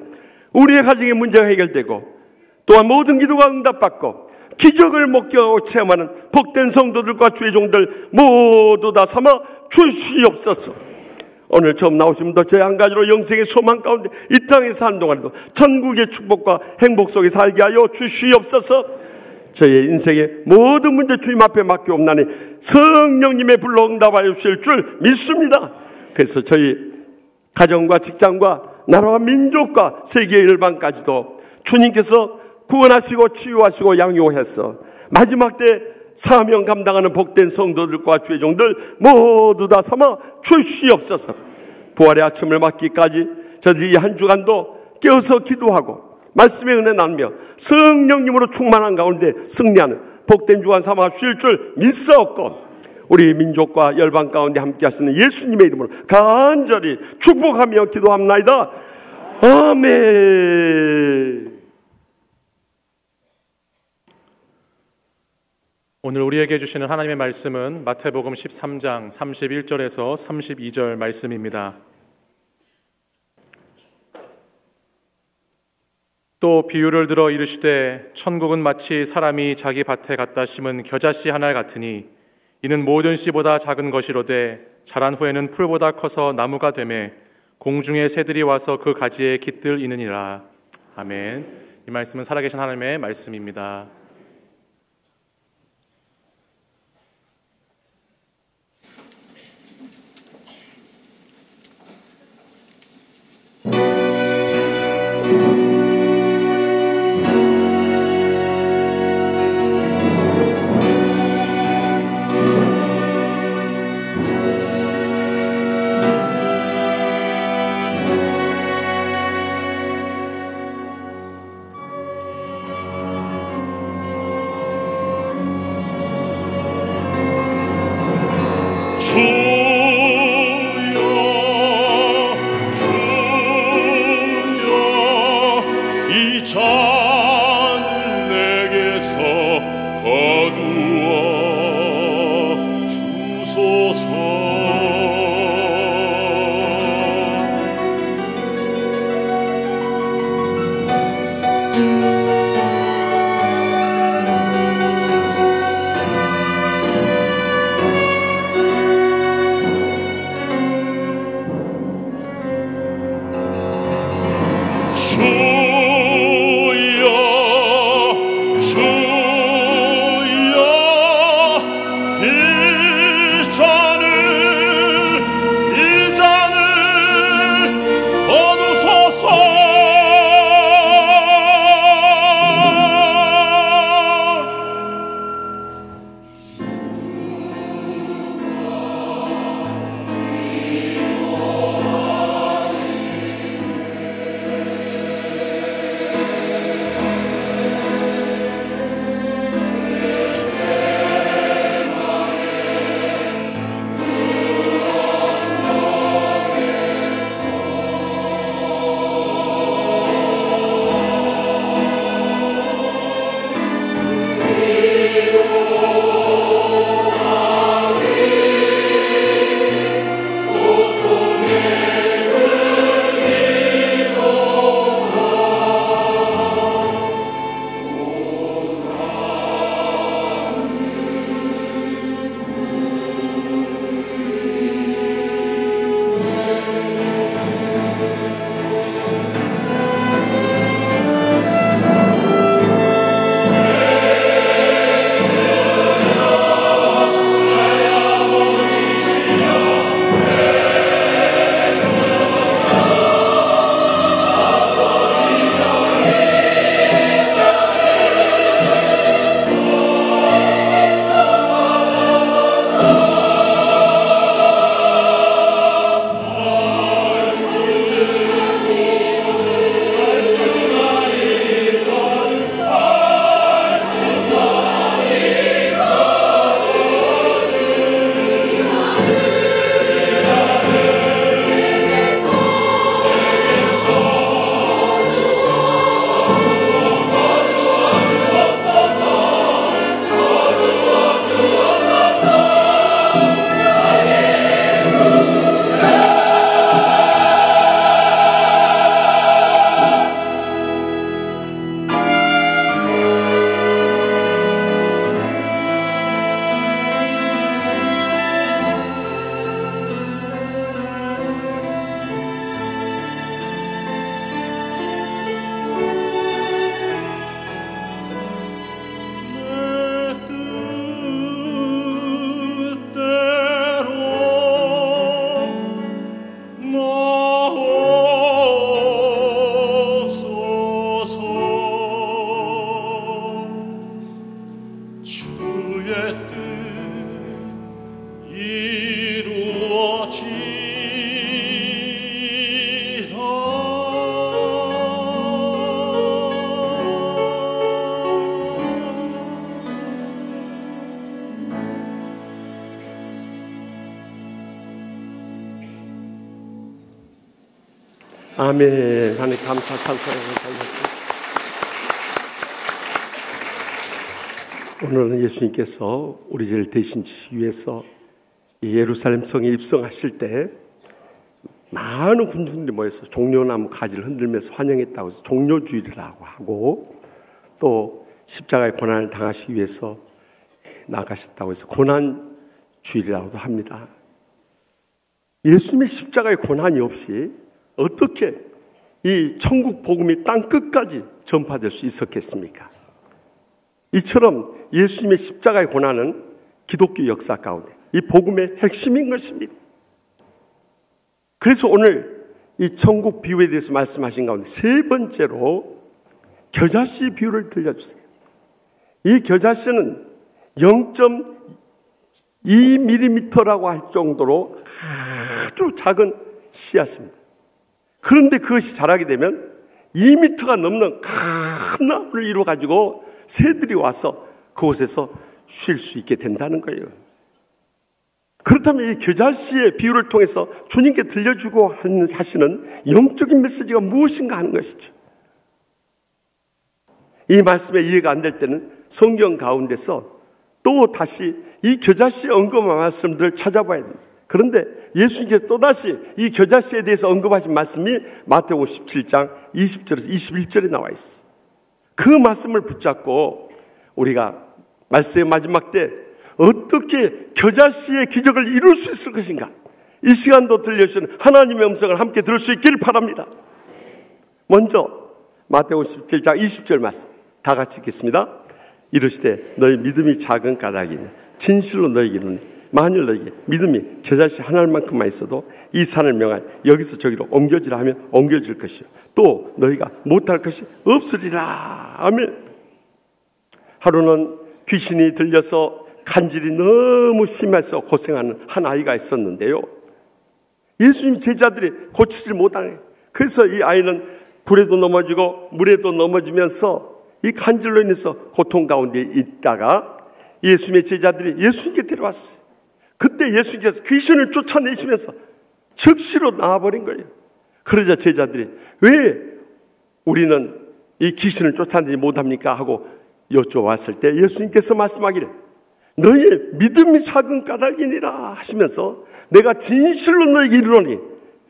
우리의 가정의 문제가 해결되고 또한 모든 기도가 응답받고 기적을 목격하고 체험하는 복된 성도들과 주의 종들 모두 다 삼아 주시옵소서. 오늘 처음 나오신 분도 저희 한 가지로 영생의 소망 가운데 이 땅에 사는 동안에도 천국의 축복과 행복 속에 살게 하여 주시옵소서. 저희의 인생의 모든 문제 주님 앞에 맡겨옵나니 성령님의 불로 응답하여 주실 줄 믿습니다. 그래서 저희 가정과 직장과 나라와 민족과 세계 일반까지도 주님께서 구원하시고 치유하시고 양육해서 마지막 때 사명 감당하는 복된 성도들과 주의 종들 모두 다 삼아 주시옵소서. 부활의 아침을 맞기까지 저들이 한 주간도 깨어서 기도하고 말씀의 은혜 나누며 성령님으로 충만한 가운데 승리하는 복된 주간 삼아 주실 줄 믿사옵고 우리 민족과 열방 가운데 함께 하시는 예수님의 이름으로 간절히 축복하며 기도합나이다. 아멘. 오늘 우리에게 주시는 하나님의 말씀은 마태복음 13장 31절에서 32절 말씀입니다. 또 비유를 들어 이르시되 천국은 마치 사람이 자기 밭에 갖다 심은 겨자씨 하나 같으니 이는 모든 씨보다 작은 것이로되 자란 후에는 풀보다 커서 나무가 되매 공중의 새들이 와서 그 가지에 깃들 이느니라. 아멘. 이 말씀은 살아계신 하나님의 말씀입니다. 뜻 이루어지라. 아멘. 하나님 감사 찬송을 오늘은 예수님께서 우리 죄를 대신 지시기 위해서 예루살렘 성에 입성하실 때 많은 군중들이 모여서 종려나무 가지를 흔들면서 환영했다고 해서 종려주일이라고 하고, 또 십자가의 고난을 당하시기 위해서 나가셨다고 해서 고난주일이라고도 합니다. 예수님의 십자가의 고난이 없이 어떻게 이 천국 복음이 땅 끝까지 전파될 수 있었겠습니까? 이처럼 예수님의 십자가의 고난은 기독교 역사 가운데 이 복음의 핵심인 것입니다. 그래서 오늘 이 천국 비유에 대해서 말씀하신 가운데 세 번째로 겨자씨 비유를 들려주세요. 이 겨자씨는 0.2mm라고 할 정도로 아주 작은 씨앗입니다. 그런데 그것이 자라게 되면 2m가 넘는 큰 나무를 이루어가지고 새들이 와서 그곳에서 쉴 수 있게 된다는 거예요. 그렇다면 이 겨자씨의 비유를 통해서 주님께 들려주고 하시는 영적인 메시지가 무엇인가 하는 것이죠. 이 말씀에 이해가 안 될 때는 성경 가운데서 또 다시 이 겨자씨의 언급한 말씀들을 찾아봐야 됩니다. 그런데 예수님께서 또다시 이 겨자씨에 대해서 언급하신 말씀이 마태복음 17장 20절에서 21절에 나와 있어요. 그 말씀을 붙잡고 우리가 말씀의 마지막 때 어떻게 겨자씨의 기적을 이룰 수 있을 것인가, 이 시간도 들려주신 하나님의 음성을 함께 들을 수 있기를 바랍니다. 먼저 마태복음 17장 20절 말씀 다 같이 읽겠습니다. 이르시되 너희 믿음이 작은 까닭이니 진실로 너희에게 이르노니 만일 너희에게 믿음이 겨자씨 하나만큼만 있어도 이 산을 명하여 여기서 저기로 옮겨지라 하면 옮겨질 것이요 또 너희가 못할 것이 없으리라. 아멘. 하루는 귀신이 들려서 간질이 너무 심해서 고생하는 한 아이가 있었는데요, 예수님 제자들이 고치질 못하네. 그래서 이 아이는 불에도 넘어지고 물에도 넘어지면서 이 간질로 인해서 고통 가운데 있다가 예수님의 제자들이 예수님께 데려왔어요. 그때 예수님께서 귀신을 쫓아내시면서 즉시로 나와버린 거예요. 그러자 제자들이 왜 우리는 이 귀신을 쫓아내지 못합니까? 하고 여쭤왔을 때 예수님께서 말씀하기를 너희의 믿음이 작은 까닭이니라 하시면서 내가 진실로 너희에게 이르노니,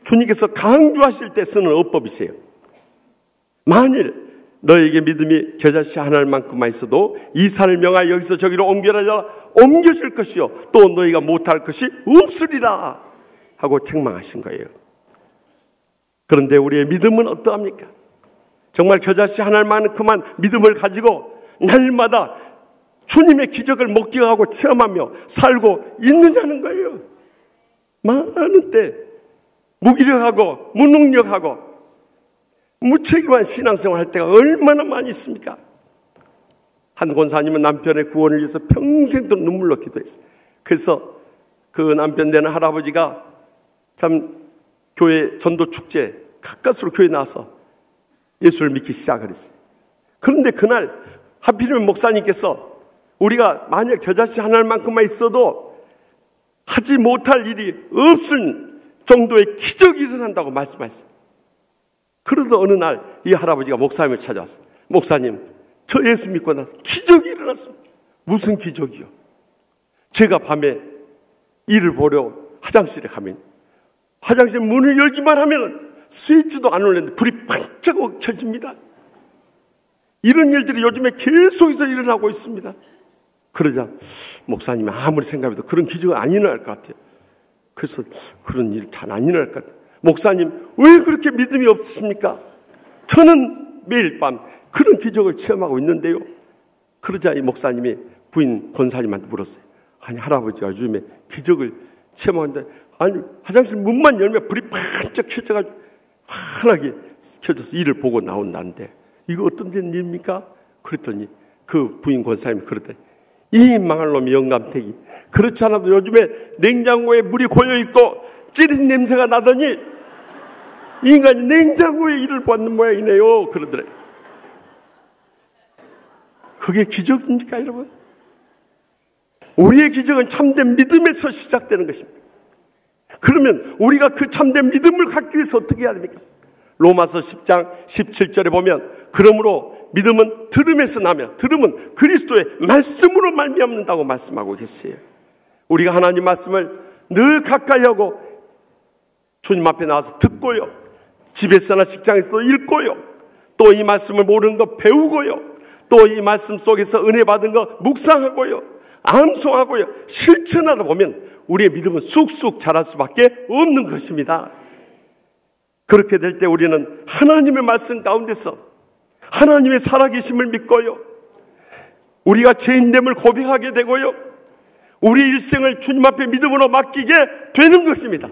주님께서 강조하실 때 쓰는 어법이세요. 만일 너희에게 믿음이 겨자씨 하나만큼만 있어도 이 산을 명하여 여기서 저기로 옮겨질 것이요 또 너희가 못할 것이 없으리라 하고 책망하신 거예요. 그런데 우리의 믿음은 어떠합니까? 정말 겨자씨 하나만큼만 믿음을 가지고 날마다 주님의 기적을 목격하고 체험하며 살고 있느냐는 거예요. 많은 때 무기력하고 무능력하고 무책임한 신앙생활 할 때가 얼마나 많이 있습니까? 한 권사님은 남편의 구원을 위해서 평생도 눈물로 기도했어요. 그래서 그 남편 되는 할아버지가 참 교회 전도 축제 가까스로 교회 나와서 예수를 믿기 시작을 했어요. 그런데 그날 하필이면 목사님께서 우리가 만약 겨자씨 하나만큼만 있어도 하지 못할 일이 없을 정도의 기적이 일어난다고 말씀하셨어요. 그러다 어느 날 이 할아버지가 목사님을 찾아왔어요. 목사님, 저 예수 믿고 나서 기적이 일어났습니다. 무슨 기적이요? 제가 밤에 일을 보려 화장실에 가면 화장실 문을 열기만 하면 스위치도 안 올렸는데 불이 반짝 켜집니다. 이런 일들이 요즘에 계속해서 일어나고 있습니다. 그러자 목사님이 아무리 생각해도 그런 기적은 안 일어날 것 같아요. 그래서 그런 일 잘 안 일어날 것 같아요. 목사님, 왜 그렇게 믿음이 없으십니까? 저는 매일 밤 그런 기적을 체험하고 있는데요. 그러자 이 목사님이 부인 권사님한테 물었어요. 아니, 할아버지가 요즘에 기적을 체험하는데, 아니, 화장실 문만 열면 불이 반짝 켜져가지고 환하게 켜져서 일을 보고 나온다는데 이거 어떤 일입니까? 그랬더니 그 부인 권사님이 그러더니 이 망할 놈이 영감탱이. 그렇지 않아도 요즘에 냉장고에 물이 고여있고 찌린 냄새가 나더니 이 인간이 냉장고에 일을 받는 모양이네요. 그러더래. 그게 기적입니까, 여러분? 우리의 기적은 참된 믿음에서 시작되는 것입니다. 그러면 우리가 그 참된 믿음을 갖기 위해서 어떻게 해야 됩니까? 로마서 10장 17절에 보면 그러므로 믿음은 들음에서 나며 들음은 그리스도의 말씀으로 말미암는다고 말씀하고 계세요. 우리가 하나님 말씀을 늘 가까이 하고 주님 앞에 나와서 듣고요, 집에서나 직장에서 읽고요, 또 이 말씀을 모르는 거 배우고요, 또 이 말씀 속에서 은혜 받은 거 묵상하고요, 암송하고요, 실천하다 보면 우리의 믿음은 쑥쑥 자랄 수밖에 없는 것입니다. 그렇게 될 때 우리는 하나님의 말씀 가운데서 하나님의 살아계심을 믿고요, 우리가 죄인됨을 고백하게 되고요, 우리 일생을 주님 앞에 믿음으로 맡기게 되는 것입니다.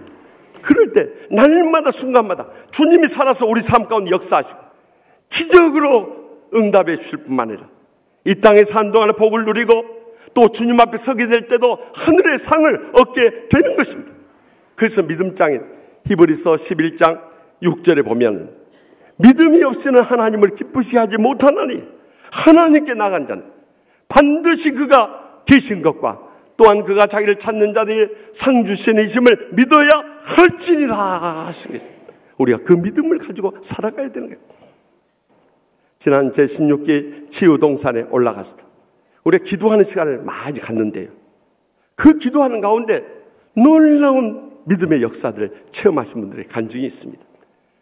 그럴 때 날마다 순간마다 주님이 살아서 우리 삶 가운데 역사하시고 기적으로 응답해 주실 뿐만 아니라 이 땅에 사는 동안에 복을 누리고 또 주님 앞에 서게 될 때도 하늘의 상을 얻게 되는 것입니다. 그래서 믿음장인 히브리서 11장 6절에 보면 믿음이 없이는 하나님을 기쁘시게 하지 못하나니 하나님께 나간 자는 반드시 그가 계신 것과 또한 그가 자기를 찾는 자들에게 상 주시는 이심을 믿어야 할지니라 하시겠습니다. 우리가 그 믿음을 가지고 살아가야 되는 거예요. 지난 제16기 치유동산에 올라갔을 때 우리가 기도하는 시간을 많이 갖는데요, 그 기도하는 가운데 놀라운 믿음의 역사들을 체험하신 분들의 간증이 있습니다.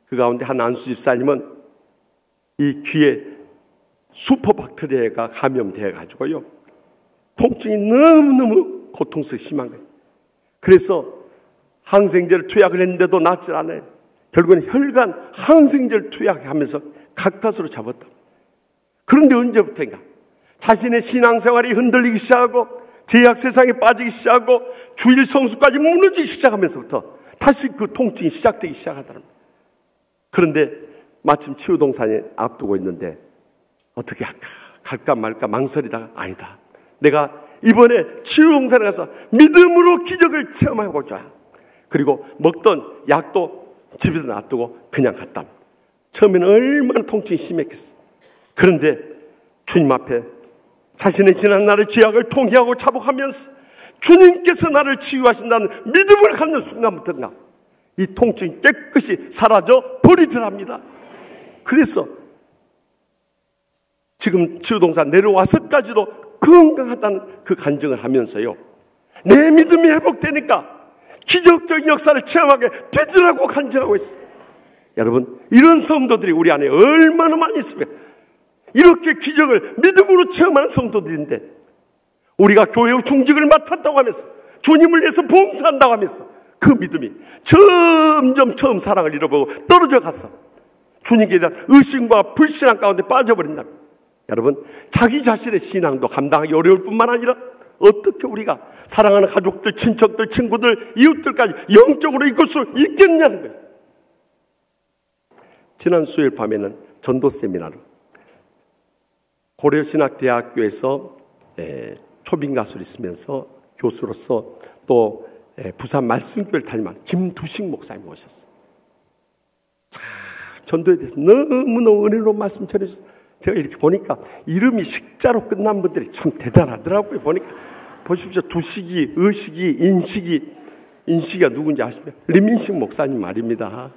그 가운데 한 안수 집사님은 이 귀에 슈퍼박테리아가 감염되어 가지고요, 통증이 너무너무 고통스럽게 심한 거예요. 그래서 항생제를 투약을 했는데도 낫질 않아요. 결국은 혈관 항생제를 투약하면서 가까스로 잡았다. 그런데 언제부터인가 자신의 신앙생활이 흔들리기 시작하고 제약 세상에 빠지기 시작하고 주일 성수까지 무너지기 시작하면서부터 다시 그 통증이 시작되기 시작하더랍니다. 그런데 마침 치유동산이 앞두고 있는데 어떻게 할까, 갈까 말까 망설이다가 아니다, 내가 이번에 치유동산에 가서 믿음으로 기적을 체험하고자, 그리고 먹던 약도 집에서 놔두고 그냥 갔다. 처음에는 얼마나 통증이 심했겠어. 그런데 주님 앞에 자신의 지난 날의 죄악을 통회하고 자복하면서 주님께서 나를 치유하신다는 믿음을 갖는 순간부터인가 이 통증이 깨끗이 사라져 버리더랍니다. 그래서 지금 치유동산 내려와서까지도 건강하다는 그 간증을 하면서요, 내 믿음이 회복되니까 기적적인 역사를 체험하게 되더라고 간증하고 있어요. 여러분, 이런 성도들이 우리 안에 얼마나 많이 있습니까? 이렇게 기적을 믿음으로 체험하는 성도들인데 우리가 교회의 중직을 맡았다고 하면서 주님을 위해서 봉사한다고 하면서 그 믿음이 점점 처음 사랑을 잃어버리고 떨어져 가서 주님께 대한 의심과 불신앙 가운데 빠져버린다. 여러분, 자기 자신의 신앙도 감당하기 어려울 뿐만 아니라 어떻게 우리가 사랑하는 가족들, 친척들, 친구들, 이웃들까지 영적으로 이끌 수 있겠냐는 거예요. 지난 수요일 밤에는 전도 세미나로 고려신학대학교에서 초빙 가수를 있으면서 교수로서 또 부산 말씀교회를 담임한 김두식 목사님 오셨어요. 전도에 대해서 너무너무 은혜로운 말씀 전해주셨어요. 제가 이렇게 보니까 이름이 식자로 끝난 분들이 참 대단하더라고요. 보니까 보십시오. 두식이, 의식이, 인식이가 누군지 아십니까? 리민식 목사님 말입니다.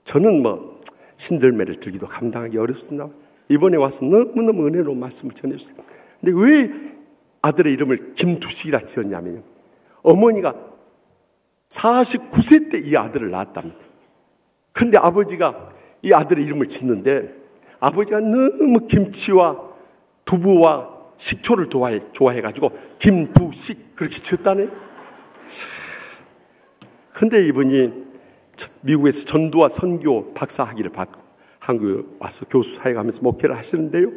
저는 뭐 신들매를 들기도 감당하기 어렵습니다. 이번에 와서 너무너무 은혜로운 말씀을 전해주세요. 근데 왜 아들의 이름을 김두식이라 지었냐면요, 어머니가 49세 때 이 아들을 낳았답니다. 그런데 아버지가 이 아들의 이름을 짓는데 아버지가 너무 김치와 두부와 식초를 좋아해가지고 김두식 그렇게 지었다네. 그런데 이분이 미국에서 전도와 선교 박사 학위를 받고 한국에 와서 교수 사역하면서 목회를 하시는데요,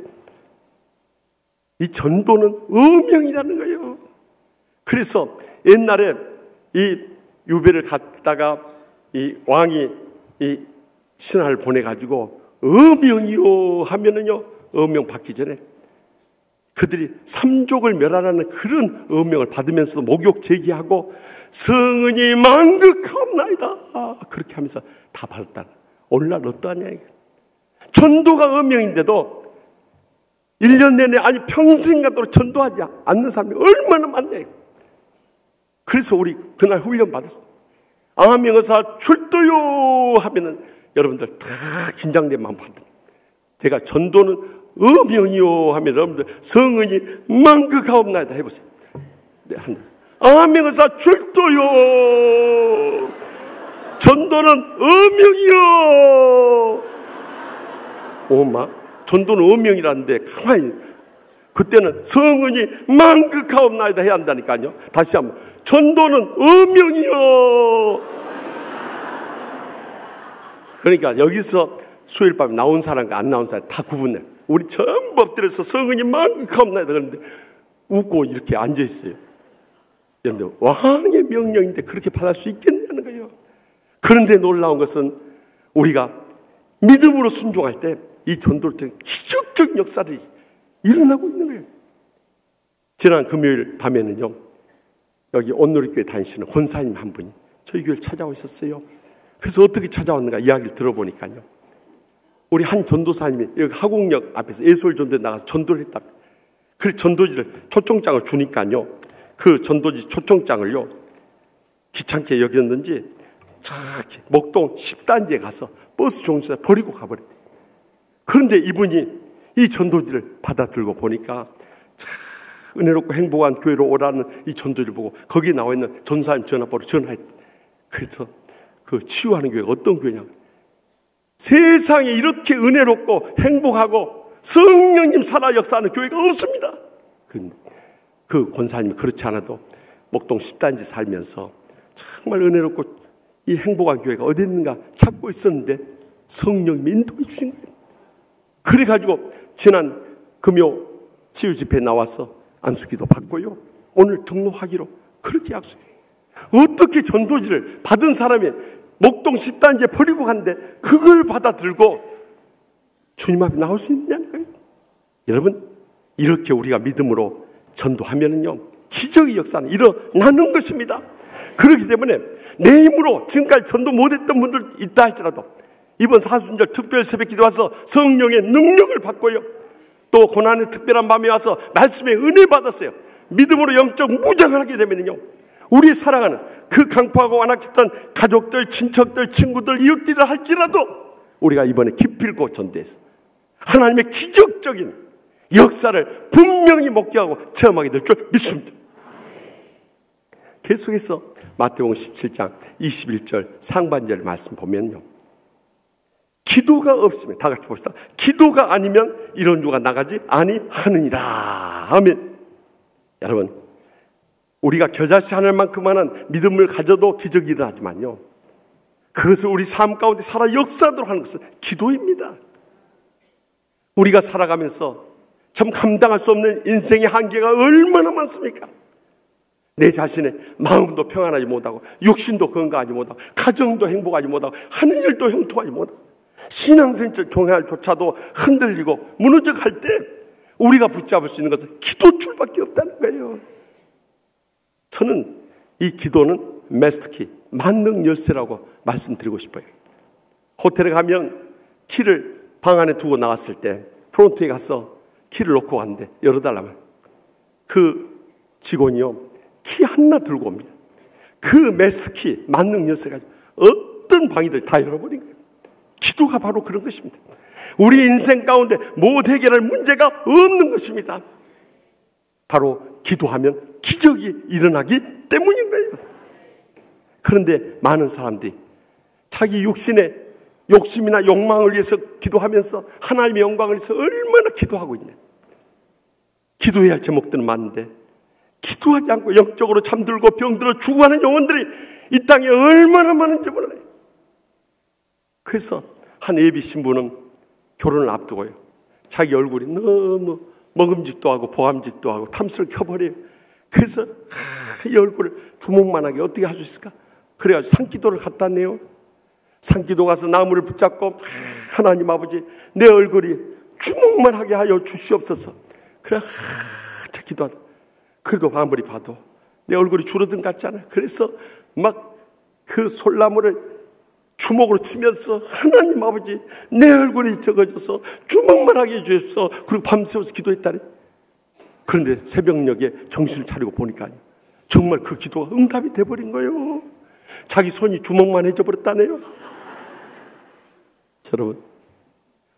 이 전도는 음영이라는 거예요. 그래서 옛날에 이 유배를 갔다가 이 왕이 이 신하를 보내가지고 음영이요 하면은요, 음영 받기 전에 그들이 삼족을 멸하라는 그런 어명을 받으면서도 목욕 제기하고 성은이 만극하옵나이다 그렇게 하면서 다 받았다. 오늘날 어떠하냐. 전도가 어명인데도 1년 내내 아니 평생 가도록 전도하지 않는 사람이 얼마나 많냐. 그래서 우리 그날 훈련 받았어요. 아명의사 출도요 하면은 여러분들 다 긴장된 마음 받는. 제가 전도는 어명이요 하면 여러분들 성은이 만극하옵나이다 해보세요. 네, 아명의사 출도요. 전도는 어명이요. 오마 전도는 어명이라는데 가만히 그때는 성은이 만극하옵나이다 해야 한다니까요. 다시 한번 전도는 어명이요. 그러니까 여기서 수요일 밤에 나온 사람과 안 나온 사람 다 구분해. 우리 전부 엎드려서 성은이 만극하옵나이다 그러는데 웃고 이렇게 앉아있어요. 여러분들 왕의 명령인데 그렇게 받을 수 있겠냐는 거예요. 그런데 놀라운 것은 우리가 믿음으로 순종할 때 이 전도를 통해 기적적인 역사를 일어나고 있는 거예요. 지난 금요일 밤에는요, 여기 온누리교회 다니시는 권사님 한 분이 저희 교회를 찾아오셨어요. 그래서 어떻게 찾아왔는가 이야기를 들어보니까요, 우리 한 전도사님이 여기 하곡역 앞에서 예수를 전도에 나가서 전도를 했답니다. 그 전도지를 초청장을 주니까요, 그 전도지 초청장을요 귀찮게 여겼는지 목동 10단지에 가서 버스 정류장에 버리고 가버렸대요. 그런데 이분이 이 전도지를 받아 들고 보니까 참 은혜롭고 행복한 교회로 오라는 이 전도지를 보고 거기에 나와 있는 전사님 전화번호 전화했대. 그래서 그 치유하는 교회가 어떤 교회냐고, 세상에 이렇게 은혜롭고 행복하고 성령님 살아 역사하는 교회가 없습니다. 그 권사님이 그렇지 않아도 목동 10단지 살면서 정말 은혜롭고 이 행복한 교회가 어디 있는가 찾고 있었는데 성령님이 인도해 주신 거예요. 그래가지고 지난 금요 치유 집회에 나와서 안수기도 받고요, 오늘 등록하기로 그렇게 약속했어요. 어떻게 전도지를 받은 사람이 목동 10단지에 버리고 갔는데 그걸 받아 들고 주님 앞에 나올 수 있느냐는 거예요. 여러분, 이렇게 우리가 믿음으로 전도하면은요 기적의 역사는 일어나는 것입니다. 그렇기 때문에 내 힘으로 지금까지 전도 못했던 분들 있다 할지라도 이번 사순절 특별 새벽기도에 와서 성령의 능력을 받고요, 또 고난의 특별한 밤에 와서 말씀의 은혜 받았어요. 믿음으로 영적 무장을 하게 되면요, 우리 사랑하는 그 강포하고 완악했던 가족들, 친척들, 친구들, 이웃들이라 할지라도 우리가 이번에 기필고 전도해서 하나님의 기적적인 역사를 분명히 목격하고 체험하게 될 줄 믿습니다. 계속해서 마태복음 17장 21절 상반절 말씀 보면요, 기도가 없으면, 다 같이 봅시다. 기도가 아니면 이런 주가 나가지 아니하느니라. 아멘. 여러분, 우리가 겨자씨 하늘 만큼만한 믿음을 가져도 기적이 일어나지만요, 그것을 우리 삶 가운데 살아 역사하도록 하는 것은 기도입니다. 우리가 살아가면서 참 감당할 수 없는 인생의 한계가 얼마나 많습니까? 내 자신의 마음도 평안하지 못하고, 육신도 건강하지 못하고, 가정도 행복하지 못하고, 하는 일도 형통하지 못하고, 신앙생활 종할조차도 흔들리고 무너져갈 때 우리가 붙잡을 수 있는 것은 기도줄밖에 없다는 거예요. 저는 이 기도는 마스터키, 만능 열쇠라고 말씀드리고 싶어요. 호텔에 가면 키를 방 안에 두고 나왔을 때 프론트에 가서 키를 놓고 갔는데 열어달라면 그 직원이요, 키 하나 들고 옵니다. 그 마스터키, 만능 열쇠가 어떤 방이든 다 열어버린 거예요. 기도가 바로 그런 것입니다. 우리 인생 가운데 못 해결할 문제가 없는 것입니다. 바로 기도하면 기적이 일어나기 때문인 거예요. 그런데 많은 사람들이 자기 육신의 욕심이나 욕망을 위해서 기도하면서 하나님의 영광을 위해서 얼마나 기도하고 있냐. 기도해야 할 제목들은 많은데 기도하지 않고 영적으로 잠들고 병들어 죽어가는 영혼들이 이 땅에 얼마나 많은지 몰라요. 그래서 한 예비 신부는 결혼을 앞두고요, 자기 얼굴이 너무 먹음직도 하고 보암직도 하고 탐스를 켜버려요. 그래서 이 얼굴을 주먹만하게 어떻게 할 수 있을까? 그래가지고 산기도를 갖다 내요. 산기도 가서 나무를 붙잡고 하나님 아버지, 내 얼굴이 주먹만하게 하여 주시옵소서. 그래 한참 기도하다. 그래도 아무리 봐도 내 얼굴이 줄어든 것 같잖아. 그래서 막 그 솔나무를 주먹으로 치면서 하나님 아버지 내 얼굴이 적어져서 주먹만 하게 해주십시오. 그리고 밤새워서 기도했다니. 그런데 새벽녘에 정신을 차리고 보니까 정말 그 기도가 응답이 돼버린 거예요. 자기 손이 주먹만 해져 버렸다네요. 여러분,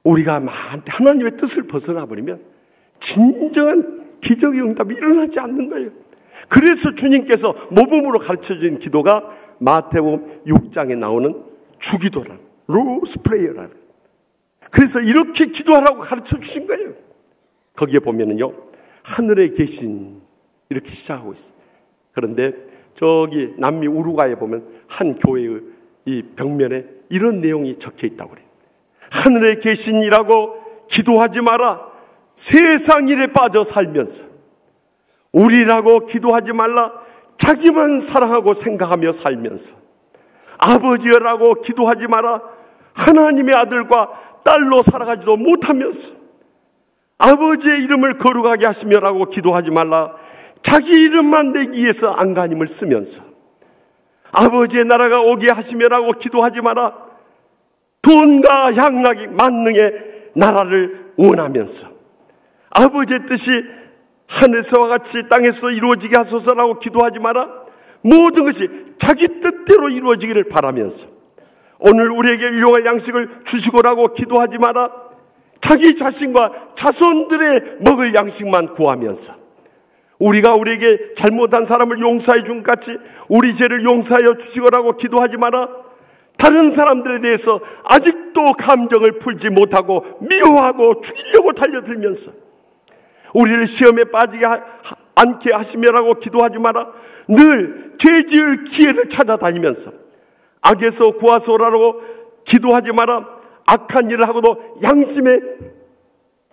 우리가 하나님의 뜻을 벗어나 버리면 진정한 기적의 응답이 일어나지 않는 거예요. 그래서 주님께서 모범으로 가르쳐준 기도가 마태복음 6장에 나오는 주기도라는 로스 프레이어라는. 그래서 이렇게 기도하라고 가르쳐 주신 거예요. 거기에 보면은요, 하늘에 계신 이렇게 시작하고 있어요. 그런데 저기 남미 우루과이에 보면 한 교회의 이 벽면에 이런 내용이 적혀 있다고 그래요. 하늘에 계신이라고 기도하지 마라. 세상 일에 빠져 살면서 우리라고 기도하지 말라. 자기만 사랑하고 생각하며 살면서 아버지여라고 기도하지 마라. 하나님의 아들과 딸로 살아가지도 못하면서 아버지의 이름을 거룩하게 하시며라고 기도하지 말라. 자기 이름만 내기 위해서 안간힘을 쓰면서 아버지의 나라가 오게 하시며라고 기도하지 마라. 돈과 향락이 만능의 나라를 원하면서 아버지의 뜻이 하늘에서와 같이 땅에서 이루어지게 하소서라고 기도하지 마라. 모든 것이 자기 뜻대로 이루어지기를 바라면서 오늘 우리에게 일용할 양식을 주시고라고 기도하지 마라. 자기 자신과 자손들의 먹을 양식만 구하면서 우리가 우리에게 잘못한 사람을 용서해 준 것 같이 우리 죄를 용서하여 주시고라고 기도하지 마라. 다른 사람들에 대해서 아직도 감정을 풀지 못하고 미워하고 죽이려고 달려들면서 우리를 시험에 빠지게 않게 하시며라고 기도하지 마라. 늘 죄지을 기회를 찾아다니면서 악에서 구하소라고 기도하지 마라. 악한 일을 하고도 양심의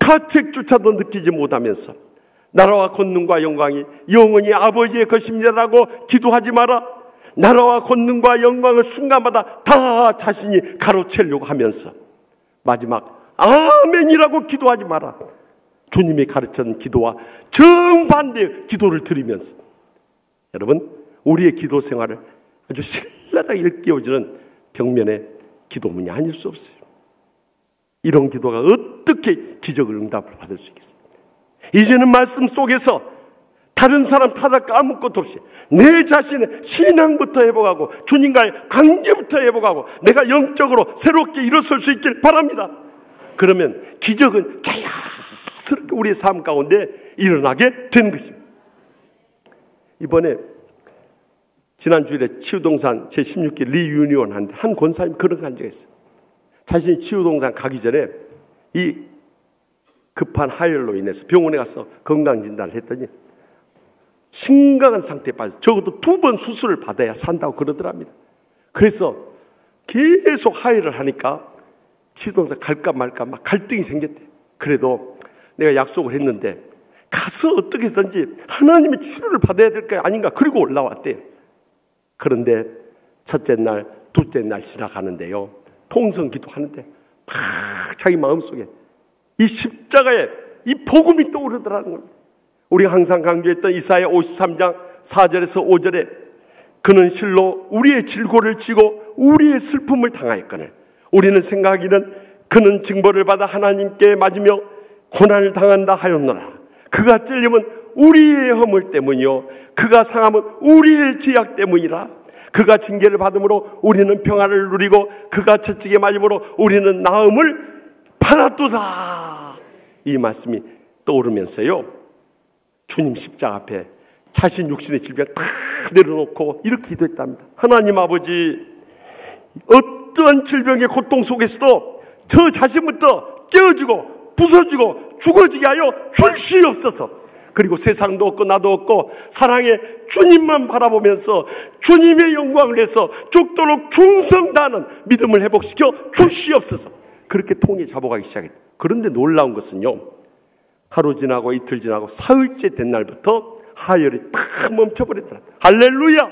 가책조차도 느끼지 못하면서 나라와 권능과 영광이 영원히 아버지의 것입니다라고 기도하지 마라. 나라와 권능과 영광을 순간마다 다 자신이 가로채려고 하면서 마지막 아멘이라고 기도하지 마라. 주님이 가르친 기도와 정반대의 기도를 드리면서 여러분, 우리의 기도 생활을 아주 신랄하게 일깨워주는 벽면의 기도문이 아닐 수 없어요. 이런 기도가 어떻게 기적을 응답을 받을 수 있겠어요? 이제는 말씀 속에서 다른 사람 탓할 거 아무것도 없이 내 자신의 신앙부터 회복하고 주님과의 관계부터 회복하고 내가 영적으로 새롭게 일어설 수 있길 바랍니다. 그러면 기적은 자연스럽게 우리의 삶 가운데 일어나게 되는 것입니다. 이번에 지난주일에 치유동산 제16기 리유니온 하는데 한 권사님 그런 거 한 적이 있어요. 자신이 치유동산 가기 전에 이 급한 하혈로 인해서 병원에 가서 건강진단을 했더니 심각한 상태에 빠져 적어도 2번 수술을 받아야 산다고 그러더랍니다. 그래서 계속 하혈을 하니까 치유동산 갈까 말까 막 갈등이 생겼대요. 그래도 내가 약속을 했는데 가서 어떻게든지 하나님의 치료를 받아야 될 거 아닌가. 그리고 올라왔대요. 그런데 첫째 날, 둘째 날 지나가는데요, 통성기도 하는데 막 자기 마음속에 이 십자가에 이 복음이 떠오르더라는 겁니다. 우리가 항상 강조했던 이사야 53장 4절에서 5절에 그는 실로 우리의 질고를 지고 우리의 슬픔을 당하였거늘 우리는 생각하기는 그는 징벌을 받아 하나님께 맞으며 고난을 당한다 하였노라. 그가 찔림은 우리의 허물 때문이요 그가 상함은 우리의 죄악 때문이라. 그가 징계를 받음으로 우리는 평화를 누리고 그가 채찍에 맞음으로 우리는 나음을 받았도다. 이 말씀이 떠오르면서요, 주님 십자가 앞에 자신 육신의 질병을 다 내려놓고 이렇게 기도했답니다. 하나님 아버지, 어떠한 질병의 고통 속에서도 저 자신부터 깨어지고 부서지고 죽어지게 하여 주시옵소서. 그리고 세상도 없고 나도 없고 사랑의 주님만 바라보면서 주님의 영광을 위해서 죽도록 충성 다하는 믿음을 회복시켜 주시옵소서. 그렇게 통에 잡아가기 시작했다. 그런데 놀라운 것은요, 하루 지나고 이틀 지나고 사흘째 된 날부터 하혈이 탁 멈춰버렸더라. 할렐루야.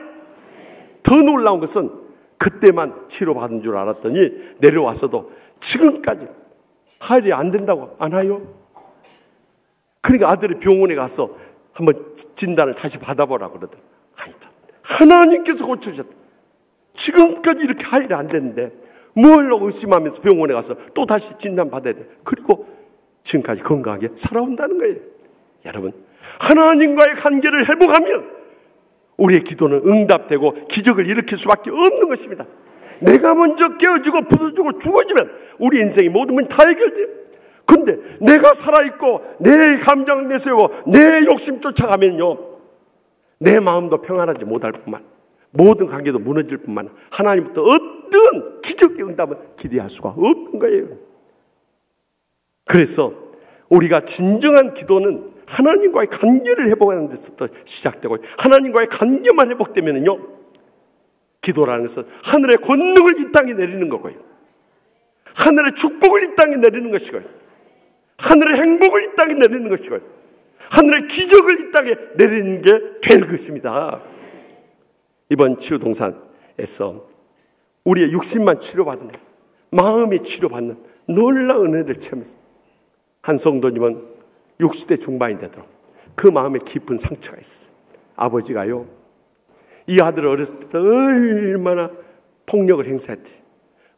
더 놀라운 것은 그때만 치료받은 줄 알았더니 내려와서도 지금까지 하혈이 안 된다고 안 해요. 그러니까 아들이 병원에 가서 한번 진단을 다시 받아보라고 그러더라. 아니 참, 하나님께서 고쳐주셨다. 지금까지 이렇게 할 일이 안 됐는데 뭘 의심하면서 병원에 가서 또 다시 진단 받아야 돼. 그리고 지금까지 건강하게 살아온다는 거예요. 여러분, 하나님과의 관계를 회복하면 우리의 기도는 응답되고 기적을 일으킬 수밖에 없는 것입니다. 내가 먼저 깨어지고 부서지고 죽어지면 우리 인생의 모든 문이 다 해결돼요. 그런데 내가 살아있고 내 감정을 내세우고 내 욕심 쫓아가면요, 내 마음도 평안하지 못할 뿐만, 모든 관계도 무너질 뿐만, 하나님부터 어떤 기적의 응답은 기대할 수가 없는 거예요. 그래서 우리가 진정한 기도는 하나님과의 관계를 회복하는 데서부터 시작되고, 하나님과의 관계만 회복되면요, 기도라는 것은 하늘의 권능을 이 땅에 내리는 거고요, 하늘의 축복을 이 땅에 내리는 것이고요, 하늘의 행복을 이 땅에 내리는 것이고요, 하늘의 기적을 이 땅에 내리는 게 될 것입니다. 이번 치유동산에서 우리의 육신만 치료받는, 마음이 치료받는 놀라운 은혜를 체험했습니다. 한 성도님은 60대 중반이 되도록 그 마음에 깊은 상처가 있어요. 아버지가요, 이 아들을 어렸을 때 얼마나 폭력을 행사했지.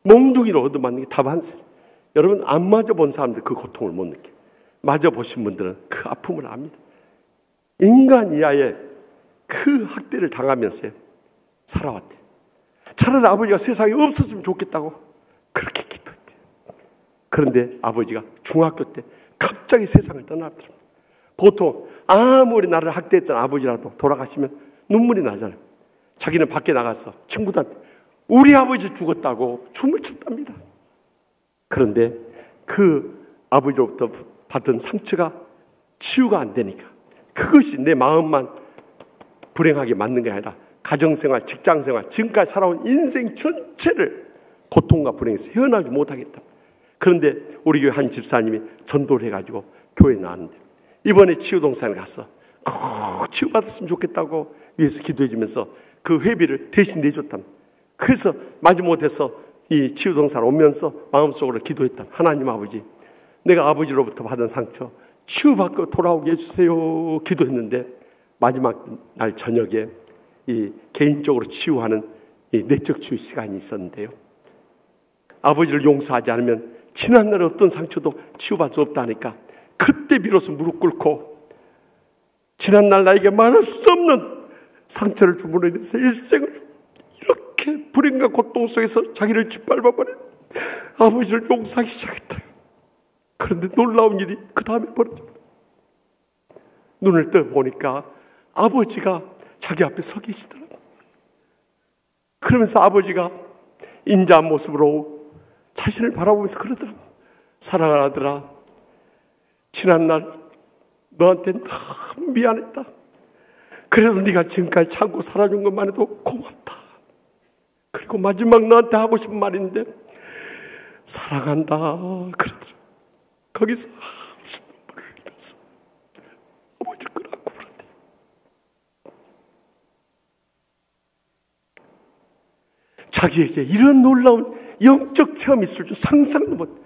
몽둥이로 얻어맞는 게 다반사예요. 여러분, 안 맞아본 사람들 그 고통을 못 느껴요. 맞아보신 분들은 그 아픔을 압니다. 인간 이하의 그 학대를 당하면서요, 살아왔대. 차라리 아버지가 세상에 없었으면 좋겠다고 그렇게 기도했대. 그런데 아버지가 중학교 때 갑자기 세상을 떠났더랍니다. 보통 아무리 나를 학대했던 아버지라도 돌아가시면 눈물이 나잖아요. 자기는 밖에 나가서 친구들한테 우리 아버지 죽었다고 춤을 췄답니다. 그런데 그 아버지로부터 받은 상처가 치유가 안 되니까, 그것이 내 마음만 불행하게 만든 게 아니라 가정생활, 직장생활, 지금까지 살아온 인생 전체를 고통과 불행에서 헤어나지 못하겠다. 그런데 우리 교회 한 집사님이 전도를 해가지고 교회에 나왔는데, 이번에 치유동산에 가서 꼭 치유받았으면 좋겠다고 위해서 기도해주면서 그 회비를 대신 내줬답니다. 그래서 마지못해서 이 치유동산 오면서 마음속으로 기도했다. 하나님 아버지, 내가 아버지로부터 받은 상처 치유받고 돌아오게 해주세요 기도했는데, 마지막 날 저녁에 이 개인적으로 치유하는 이 내적 치유 시간이 있었는데요, 아버지를 용서하지 않으면 지난날의 어떤 상처도 치유받을 수 없다니까, 그때 비로소 무릎 꿇고 지난날 나에게 말할 수 없는 상처를 주문으로 인해서 일생을 이렇게 불행과 고통 속에서 자기를 짓밟아버린 아버지를 용서하기 시작했어요. 그런데 놀라운 일이 그 다음에 벌어집니다. 눈을 떠보니까 아버지가 자기 앞에 서 계시더라고요. 그러면서 아버지가 인자한 모습으로 자신을 바라보면서 그러더라. 사랑하는 아들아, 지난날 너한테 너무 미안했다. 그래도 네가 지금까지 참고 살아준 것만 해도 고맙다. 그리고 마지막 너한테 하고 싶은 말인데, 사랑한다 그러더라. 거기서 무슨 눈물을 흘리면서 아버지 끌어안고 그러대. 자기에게 이런 놀라운 영적 체험이 있을 줄 상상도 못.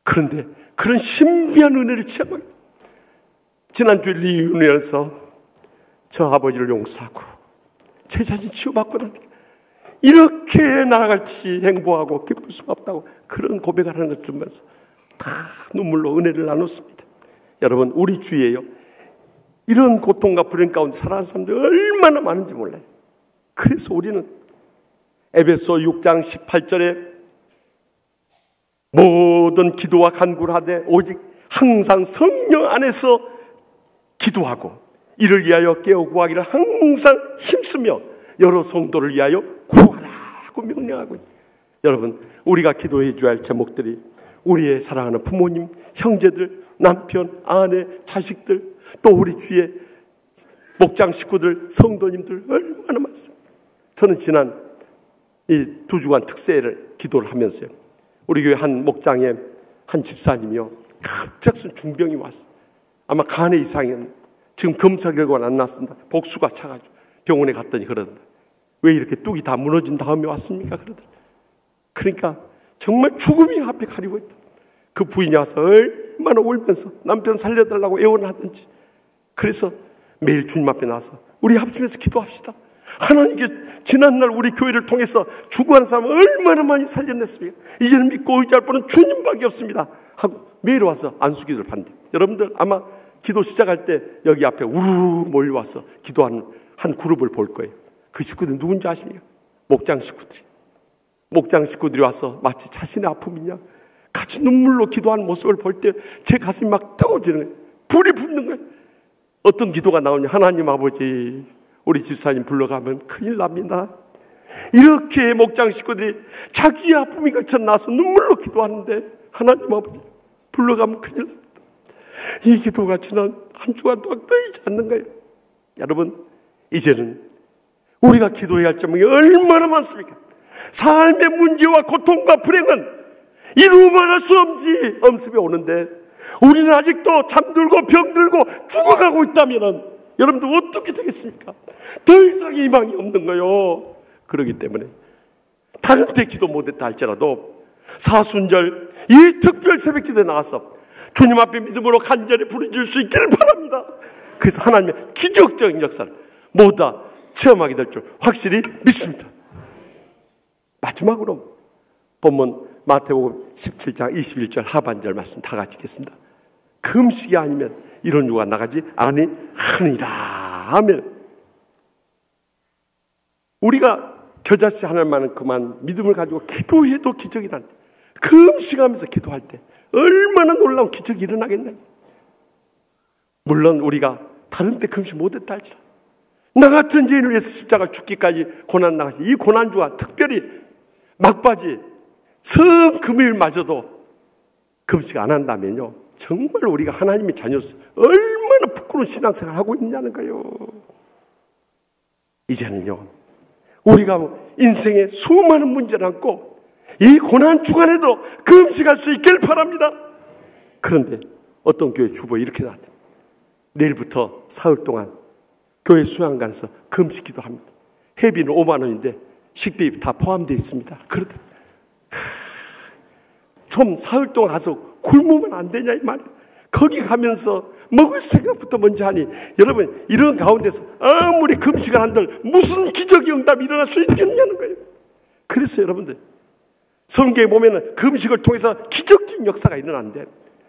그런데 그런 신비한 은혜를 체험하게. 지난주에 리유니언에서 저 아버지를 용서하고 제 자신 치유받고 나니까 이렇게 날아갈듯이 행복하고 기쁠 수가 없다고 그런 고백을 하는 것을 보면서 다 눈물로 은혜를 나눴습니다. 여러분, 우리 주위에요, 이런 고통과 불행 가운데 살아가는 사람들이 얼마나 많은지 몰라요. 그래서 우리는 에베소 6장 18절에 모든 기도와 간구를 하되 오직 항상 성령 안에서 기도하고 이를 위하여 깨어 구하기를 항상 힘쓰며 여러 성도를 위하여 구하라고 명령하고 있습니다. 여러분, 우리가 기도해 줘야 할 제목들이 우리의 사랑하는 부모님, 형제들, 남편, 아내, 자식들, 또 우리 주위의 목장 식구들, 성도님들 얼마나 많습니다. 저는 지난 이 2주간 특세를 기도를 하면서요, 우리 교회 한 목장에 한 집사님이요, 갑작스런 중병이 왔어요. 아마 간의 이상은 지금 검사 결과는 안 났습니다. 복수가 차가지고 병원에 갔더니 그러던데, 왜 이렇게 뚝이 다 무너진 다음에 왔습니까? 그러더라. 그러니까 정말 죽음이 앞에 가리고 있다. 그 부인이 와서 얼마나 울면서 남편 살려달라고 애원하든지. 그래서 매일 주님 앞에 나와서 우리 합심해서 기도합시다. 하나님께 지난날 우리 교회를 통해서 죽어가는 사람을 얼마나 많이 살려냈습니까? 이제는 믿고 의지할 분은 주님밖에 없습니다 하고 매일 와서 안수기도를 받는데, 여러분들 아마 기도 시작할 때 여기 앞에 우르르 몰려와서 기도하는 한 그룹을 볼 거예요. 그 식구들이 누군지 아십니까? 목장 식구들이 와서 마치 자신의 아픔이냐 같이 눈물로 기도하는 모습을 볼 때 제 가슴이 막 뜨거워지는 거예요. 불이 붙는 거예요. 어떤 기도가 나오냐, 하나님 아버지 우리 집사님 불러가면 큰일 납니다. 이렇게 목장 식구들이 자기의 아픔이 거쳐 나서 눈물로 기도하는데 하나님 아버지 불러가면 큰일 납니다. 이 기도가 지난 한 주간 동안 끊이지 않는 거예요. 여러분, 이제는 우리가 기도해야 할 점이 얼마나 많습니까? 삶의 문제와 고통과 불행은 이루 말할 수 없이 엄습해 오는데 우리는 아직도 잠들고 병들고 죽어가고 있다면 여러분들 어떻게 되겠습니까? 더 이상 희망이 없는 거예요. 그렇기 때문에 다른 때 기도 못했다 할지라도 사순절 이 특별 새벽 기도에 나와서 주님 앞에 믿음으로 간절히 부르짖을 수 있기를 바랍니다. 그래서 하나님의 기적적인 역사를 모두 다 체험하게 될 줄 확실히 믿습니다. 마지막으로 본문 마태복음 17장 21절 하반절 말씀 다 같이 읽겠습니다. 금식이 아니면 이런 유가 나가지 아니하니라 하면, 우리가 겨자씨 하나만은 그만 믿음을 가지고 기도해도 기적이 난다. 금식하면서 기도할 때 얼마나 놀라운 기적이 일어나겠냐. 물론 우리가 다른 때 금식 못했다 할지라도 나 같은 죄인을 위해서 십자가 죽기까지 고난 나가신 이 고난주와 특별히 막바지 성금요일마저도 금식 안 한다면요, 정말 우리가 하나님의 자녀로서 얼마나 부끄러운 신앙생활을 하고 있냐는 거예요. 이제는요, 우리가 인생에 수많은 문제를 안고 이 고난 주간에도 금식할 수 있길 바랍니다. 그런데 어떤 교회 주보 이렇게 나왔대요. 내일부터 사흘 동안 교회 수양관에서 금식 기도합니다. 회비는 5만 원인데 식비 다 포함되어 있습니다. 그러더니 좀 사흘 동안 가서 굶으면 안 되냐 이 말이에요. 거기 가면서 먹을 생각부터 먼저 하니 여러분, 이런 가운데서 아무리 금식을 한들 무슨 기적의 응답이 일어날 수 있겠냐는 거예요. 그래서 여러분들 성경에 보면은 금식을 통해서 기적적인 역사가 일어나는데,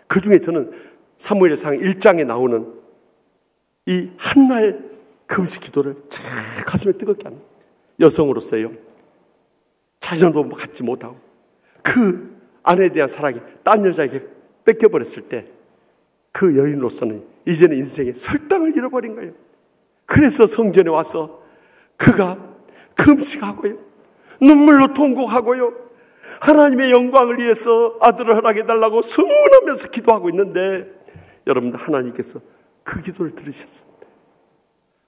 그 중에 저는 사무엘상 1장에 나오는 이 한나의 금식 기도를 참 가슴에 뜨겁게 합니다. 여성으로서요, 자녀도 갖지 못하고 그 아내에 대한 사랑이 딴 여자에게 뺏겨버렸을 때 그 여인으로서는 이제는 인생의 설당을 잃어버린 거예요. 그래서 성전에 와서 그가 금식하고요, 눈물로 통곡하고요, 하나님의 영광을 위해서 아들을 허락해달라고 서운하면서 기도하고 있는데, 여러분들 하나님께서 그 기도를 들으셨습니다.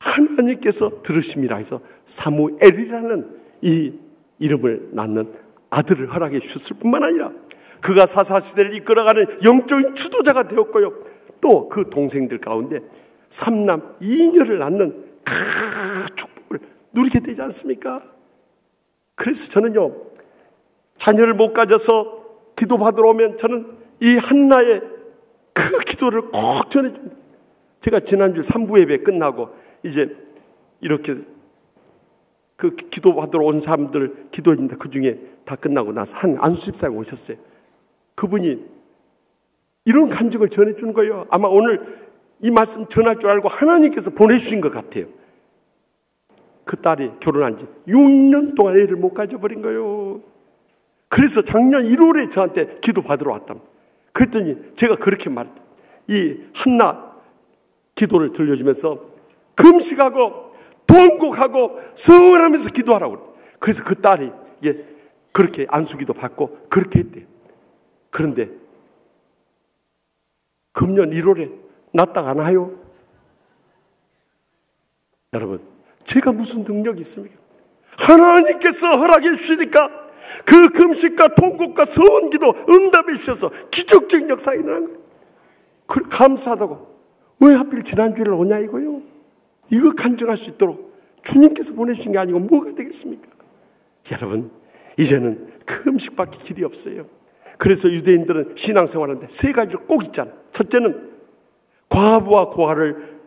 하나님께서 들으심이라 해서 사무엘이라는 이 이름을 낳는 아들을 허락해 주셨을 뿐만 아니라 그가 사사시대를 이끌어가는 영적인 주도자가 되었고요, 또 그 동생들 가운데 3남 2녀를 낳는 그 축복을 누리게 되지 않습니까? 그래서 저는요, 자녀를 못 가져서 기도받으러 오면 저는 이 한나의 그 기도를 꼭 전해줍니다. 제가 지난주 3부 예배 끝나고 이제 이렇게 그 기도받으러 온 사람들 기도했는데 그 중에 다 끝나고 나서 한 안수집사가 오셨어요. 그분이 이런 간증을 전해주는 거예요. 아마 오늘 이 말씀 전할 줄 알고 하나님께서 보내주신 것 같아요. 그 딸이 결혼한 지 6년 동안 애를 못 가져버린 거예요. 그래서 작년 1월에 저한테 기도받으러 왔답니다. 그랬더니 제가 그렇게 말했다. 이 한나 기도를 들려주면서 금식하고 통곡하고 서운하면서 기도하라고. 그래서 그 딸이 그렇게 안수기도 받고 그렇게 했대요. 그런데 금년 1월에 낫다가 안 와요. 여러분, 제가 무슨 능력이 있습니까? 하나님께서 허락해 주시니까 그 금식과 통곡과 서원기도 응답해 주셔서 기적적인 역사가 일어난 거예요. 그래, 감사하다고. 왜 하필 지난주에 오냐 이거요. 이거 간증할 수 있도록 주님께서 보내주신 게 아니고 뭐가 되겠습니까? 여러분, 이제는 금식밖에 길이 없어요. 그래서 유대인들은 신앙생활하는데 세 가지를 꼭 있잖아. 첫째는 과부와 고아를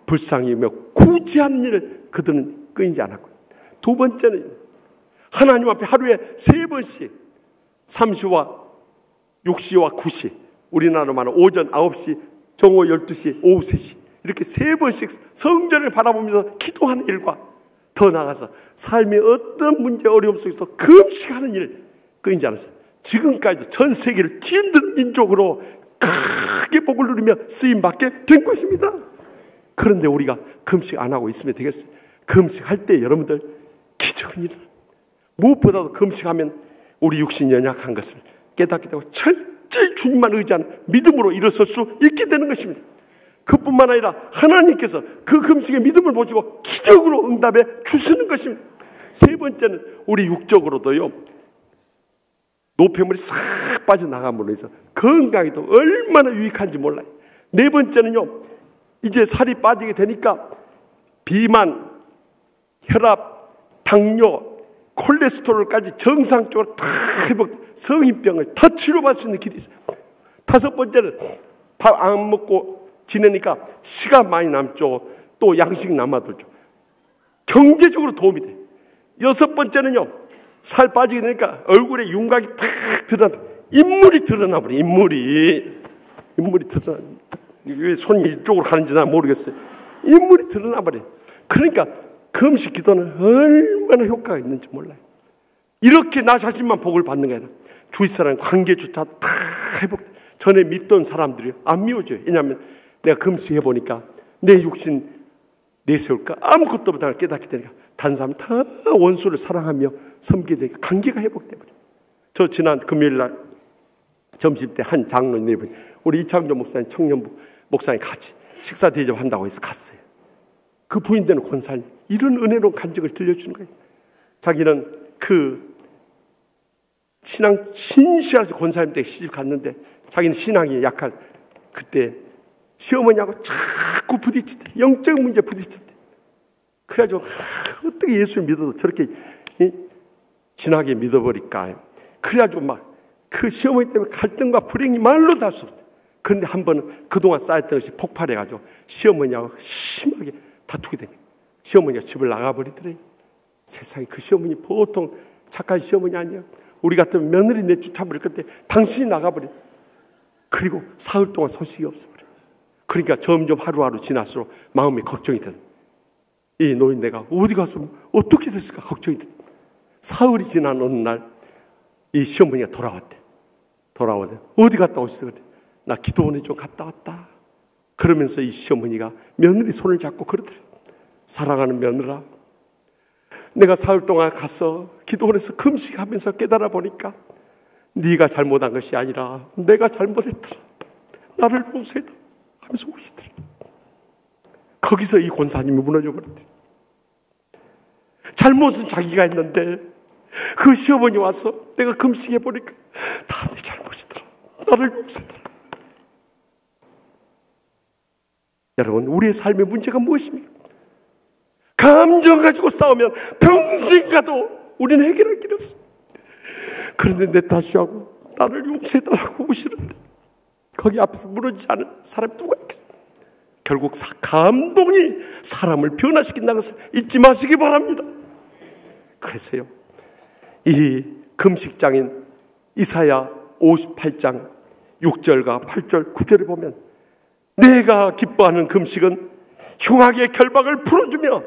불쌍히 여기며 구제하는 일을 그들은 끊이지 않았고, 두 번째는 하나님 앞에 하루에 3번씩 3시와 6시와 9시, 우리나라로 말하면 오전 9시, 정오 12시, 오후 3시 이렇게 3번씩 성전을 바라보면서 기도하는 일과 더 나아가서 삶의 어떤 문제 어려움 속에서 금식하는 일 끊이지 않았어요. 지금까지 전 세계를 뒤흔드는 민족으로 크게 복을 누리며 쓰임받게 된 것입니다. 그런데 우리가 금식 안 하고 있으면 되겠어요? 금식할 때 여러분들 기적은 일어나요. 무엇보다도 금식하면 우리 육신이 연약한 것을 깨닫게 되고 철저히 주님만 의지하는 믿음으로 일어설 수 있게 되는 것입니다. 그뿐만 아니라 하나님께서 그 금식의 믿음을 보시고 기적으로 응답해 주시는 것입니다. 세 번째는 우리 육적으로도요, 노폐물이 싹 빠져나감으로 해서 건강에도 얼마나 유익한지 몰라요. 네 번째는요, 이제 살이 빠지게 되니까 비만, 혈압, 당뇨, 콜레스테롤까지 정상적으로 다 회복, 성인병을 다 치료받을 수 있는 길이 있어요. 다섯 번째는 밥 안 먹고 지내니까 시간 많이 남죠. 또 양식 남아들죠. 경제적으로 도움이 돼요. 여섯 번째는요, 살 빠지게 되니까 얼굴에 윤곽이 팍 드러나, 인물이 드러나버려. 인물이 드러나. 왜 손이 이쪽으로 가는지 난 모르겠어요. 인물이 드러나버려. 그러니까 금식 기도는 얼마나 효과가 있는지 몰라요. 이렇게 나 자신만 복을 받는 게 아니라 주위 사람 관계조차 다 회복. 전에 믿던 사람들이 안 미워져요. 왜냐하면 내가 금식해보니까 내 육신 내세울까 아무것도 못하고 깨닫게 되니까 다른 사람 다 원수를 사랑하며 섬기게 되니까 관계가 회복돼버려요. 저 지난 금요일날 점심때 한 장로님, 우리 이창조 목사님, 청년부 목사님 같이 식사 대접한다고 해서 갔어요. 그 부인되는 권사님 이런 은혜로운 간증을 들려주는 거예요. 자기는 그 신앙 신실하신 권사님 댁에 시집 갔는데 자기는 신앙이 약한 그때 시어머니하고 자꾸 부딪히대. 영적 문제 부딪히대. 그래가지고 어떻게 예수를 믿어도 저렇게 진하게 믿어버릴까. 그래가지고 막 그 시어머니 때문에 갈등과 불행이 말로 다 수 없대. 그런데 한 번은 그동안 쌓였던 것이 폭발해가지고 시어머니하고 심하게 다투게 되네. 시어머니가 집을 나가버리더래. 세상에 그 시어머니 보통 착한 시어머니 아니에요. 우리 같으면 며느리 내쫓아버릴 건데 당신이 나가버려. 그리고 사흘 동안 소식이 없어버려. 그러니까 점점 하루하루 지날수록 마음이 걱정이 되는. 이 노인네가 어디 가서 어떻게 됐을까 걱정이 돼. 사흘이 지난 어느 날 이 시어머니가 돌아왔대. 어디 갔다 오셨어? 그래. 나 기도원에 좀 갔다 왔다. 그러면서 이 시어머니가 며느리 손을 잡고 그러더래. 사랑하는 며느라, 내가 사흘 동안 가서 기도원에서 금식하면서 깨달아 보니까 네가 잘못한 것이 아니라 내가 잘못했더라. 나를 용서해라 하면서 우시더라. 거기서 이 권사님이 무너져 버렸대. 잘못은 자기가 했는데 그 시어머니 와서 내가 금식해 보니까 다 내 잘못이더라. 나를 용서해라. 여러분, 우리의 삶의 문제가 무엇입니까? 감정 가지고 싸우면 평생 가도 우리는 해결할 길이 없어. 그런데 내 탓이하고 나를 용서해달라고 우시는데 거기 앞에서 무너지지 않은 사람이 누가 있겠어요? 결국 감동이 사람을 변화시킨다는 것을 잊지 마시기 바랍니다. 그래서요, 이 금식장인 이사야 58장 6절과 8절 9절을 보면 내가 기뻐하는 금식은 흉악의 결박을 풀어주며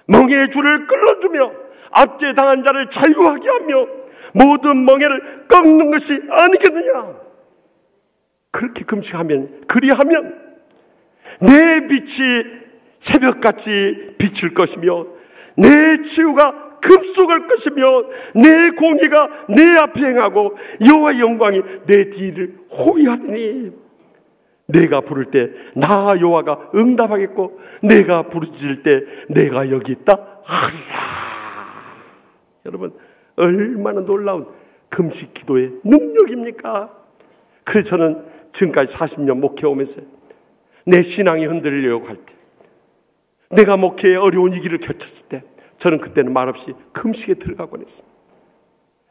멍에의 줄을 끌어주며 압제 당한 자를 자유하게 하며 모든 멍에를 꺾는 것이 아니겠느냐. 그렇게 금식하면, 그리하면 내 빛이 새벽같이 비칠 것이며 내 치유가 급속할 것이며 내 공의가 내 앞에 행하고 여호와의 영광이 내 뒤를 호위하리니 내가 부를 때 나 여호와가 응답하겠고 내가 부르짖을 때 내가 여기 있다 하리라. 여러분, 얼마나 놀라운 금식 기도의 능력입니까? 그래서 저는 지금까지 40년 목회하면서 내 신앙이 흔들리려고 할 때, 내가 목회에 어려운 위기를 겪었을 때 저는 그때는 말없이 금식에 들어가곤 했습니다.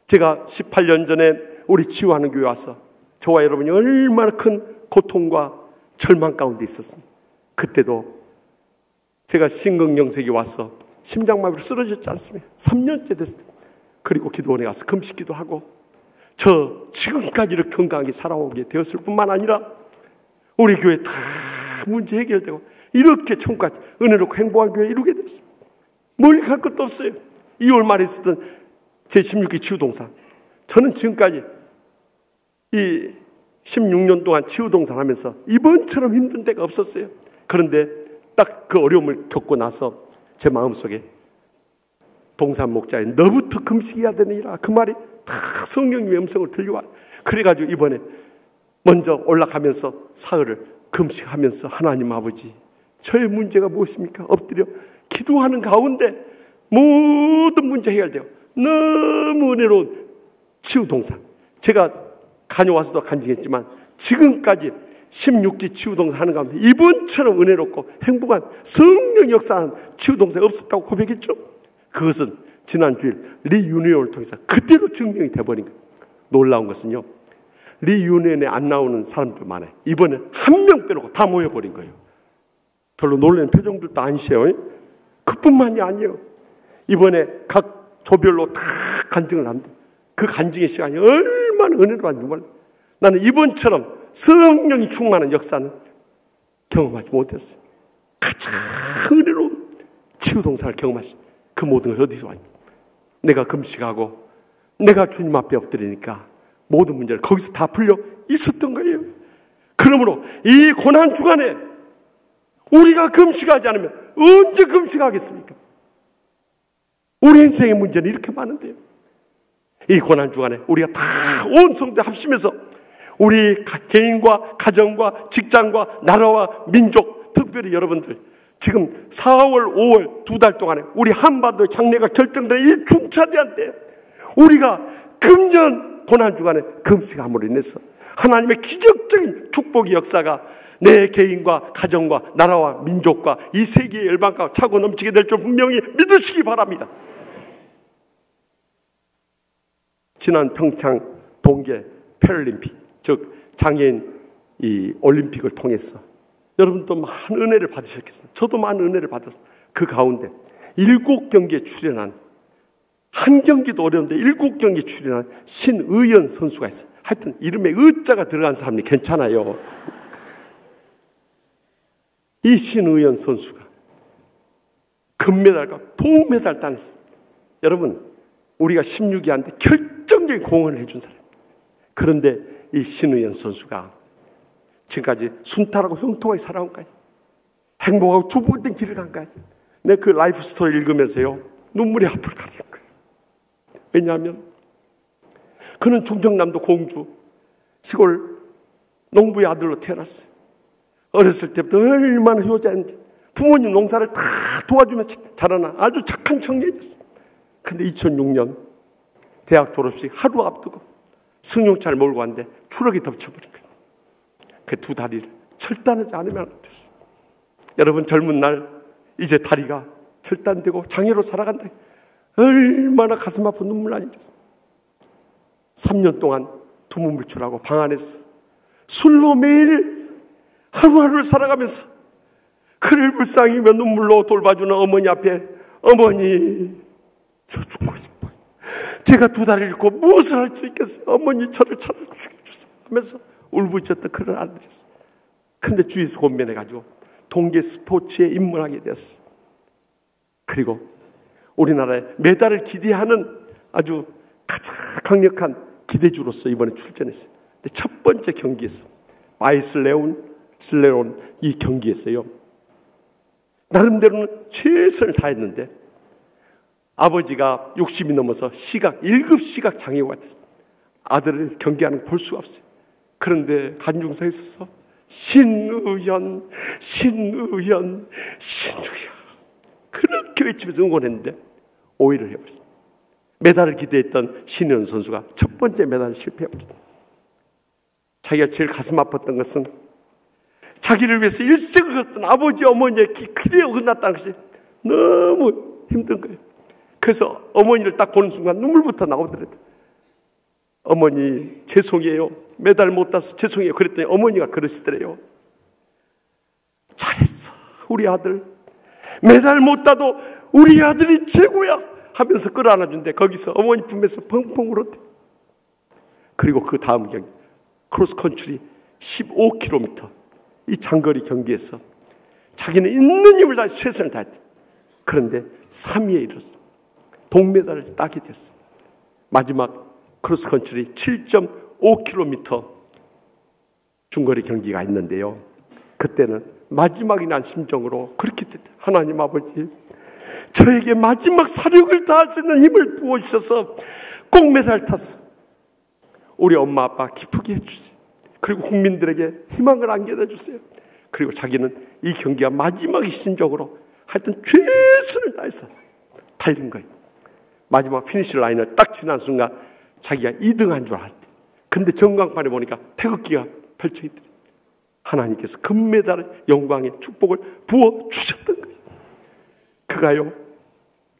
제가 18년 전에 우리 치유하는 교회 와서 저와 여러분이 얼마나 큰 고통과 절망 가운데 있었습니다. 그때도 제가 심근경색이 와서 심장마비로 쓰러졌지 않습니까? 3년째 됐어요. 그리고 기도원에 가서 금식기도 하고 저 지금까지 이렇게 건강하게 살아오게 되었을 뿐만 아니라 우리 교회 다 문제 해결되고 이렇게 천국까지 은혜롭고 행복한 교회 이루게 됐습니다. 멀리 갈 것도 없어요. 2월 말에 있었던 제 16기 치유동산, 저는 지금까지 이 16년 동안 치유동산 하면서 이번처럼 힘든 때가 없었어요. 그런데 딱 그 어려움을 겪고 나서 제 마음속에 동산 목자의 너부터 금식해야 되느니라 그 말이 다 성령님의 음성을 들려와. 그래가지고 이번에 먼저 올라가면서 사흘을 금식하면서 하나님 아버지, 저의 문제가 무엇입니까? 엎드려 기도하는 가운데 모든 문제 해결되고 너무 은혜로운 치유동산, 제가 다녀와서도 간증했지만 지금까지 16기 치유동산 하는 가운데 이번처럼 은혜롭고 행복한 성령 역사한 치유동산이 없었다고 고백했죠. 그것은 지난 주일 리유니온을 통해서 그대로 증명이 돼버린 거예요. 놀라운 것은요, 리유니온에 안 나오는 사람들만 해. 이번에 한 명 빼놓고 다 모여버린 거예요. 별로 놀라는 표정들도 아니세요. 그뿐만이 아니에요. 이번에 각 조별로 다 간증을 합니다. 그 간증의 시간이 얼마나 은혜로운지 몰라요. 나는 이번처럼 성령이 충만한 역사는 경험하지 못했어요. 가장 은혜로운 치유동산을 경험하신 그 모든 걸 어디서 왔냐? 내가 금식하고 내가 주님 앞에 엎드리니까 모든 문제를 거기서 다 풀려 있었던 거예요. 그러므로 이 고난 주간에 우리가 금식하지 않으면 언제 금식하겠습니까? 우리 인생의 문제는 이렇게 많은데요. 이 고난 주간에 우리가 다 온 성도 합심해서 우리 개인과 가정과 직장과 나라와 민족, 특별히 여러분들 지금 4월, 5월 2달 동안에 우리 한반도의 장래가 결정되는 이 중차대한 때 우리가 금년 고난 주간에 금식함으로 인해서 하나님의 기적적인 축복의 역사가 내 개인과 가정과 나라와 민족과 이 세계의 열방과 차고 넘치게 될 줄 분명히 믿으시기 바랍니다. 지난 평창 동계 패럴림픽, 즉 장애인 이 올림픽을 통해서 여러분도 많은 은혜를 받으셨겠습니다. 저도 많은 은혜를 받았어요. 그 가운데 7경기에 출연한, 한 경기도 어려운데 7경기에 출연한 신의연 선수가 있어요. 하여튼 이름에 의자가 들어간 사람이 괜찮아요. 이 신의연 선수가 금메달과 동메달 따냈어요. 여러분, 우리가 16위한테 결정적인 공헌을 해준 사람. 그런데 이 신의연 선수가 지금까지 순탄하고 형통하게 살아온 거예요. 행복하고 주복된 길을 간 거예요. 내 그 라이프 스토리 읽으면서요, 눈물이 앞을 가리는 거예요. 왜냐하면 그는 중정남도 공주 시골 농부의 아들로 태어났어요. 어렸을 때부터 얼마나 효자인지 부모님 농사를 다 도와주며 자라난 아주 착한 청년이었어요. 그런데 2006년 대학 졸업식 하루 앞두고 승용차를 몰고 왔는데 추락이 덮쳐버린 거예요. 그 두 다리를 절단하지 않으면 안 됐어요. 여러분, 젊은 날 이제 다리가 절단되고 장애로 살아간다. 얼마나 가슴 아픈 눈물 아니겠어요. 3년 동안 두문불출하고 방 안에서 술로 매일 하루하루를 살아가면서 그를 불쌍히며 눈물로 돌봐주는 어머니 앞에, 어머니, 저 죽고 싶어요. 제가 두 다리를 잃고 무엇을 할 수 있겠어요? 어머니, 저를 차라리 죽여주세요 하면서 울부짖었던 그런 아들이었어요. 근데 주위에서 권면해가지고 동계 스포츠에 입문하게 되었어요. 그리고 우리나라의 메달을 기대하는 아주 가장 강력한 기대주로서 이번에 출전했어요. 근데 첫 번째 경기에서 바이슬레온 이 경기에서요, 나름대로는 최선을 다했는데 아버지가 60이 넘어서 1급 시각 장애가 됐어요. 아들을 경기하는 걸 볼 수가 없어요. 그런데 간중사에 있어서 신의연 그렇게 외치면서 응원했는데 오해를 해버렸어요. 메달을 기대했던 신의연 선수가 첫 번째 메달을 실패해버렸어요. 자기가 제일 가슴 아팠던 것은 자기를 위해서 일생을 걸었던 아버지 어머니의 기대에 어긋났다는 것이 너무 힘든 거예요. 그래서 어머니를 딱 보는 순간 눈물부터 나오더라고요. 어머니 죄송해요. 메달 못 따서 죄송해요. 그랬더니 어머니가 그러시더래요. 잘했어. 우리 아들 메달 못 따도 우리 아들이 최고야 하면서 끌어안아준대. 거기서 어머니 품에서 펑펑 울었대. 그리고 그 다음 경기 크로스컨트리 15km 이 장거리 경기에서 자기는 있는 힘을 다해 최선을 다했대. 그런데 3위에 이르렀어. 동메달을 따게 됐어. 마지막 크로스컨트리 7.5km 중거리 경기가 있는데요. 그때는 마지막이란 심정으로 그렇게 됐대. 하나님 아버지, 저에게 마지막 사력을 다할 수 있는 힘을 부어주셔서 꼭 메달 탔어. 우리 엄마 아빠 기쁘게 해주세요. 그리고 국민들에게 희망을 안겨다 주세요. 그리고 자기는 이 경기가 마지막이 심정으로 하여튼 최선을 다해서 달린 거예요. 마지막 피니시 라인을 딱 지난 순간 자기가 2등한 줄 알았대. 근데 전광판에 보니까 태극기가 펼쳐있더래. 하나님께서 금메달의 영광의 축복을 부어주셨던 거예요. 그가요,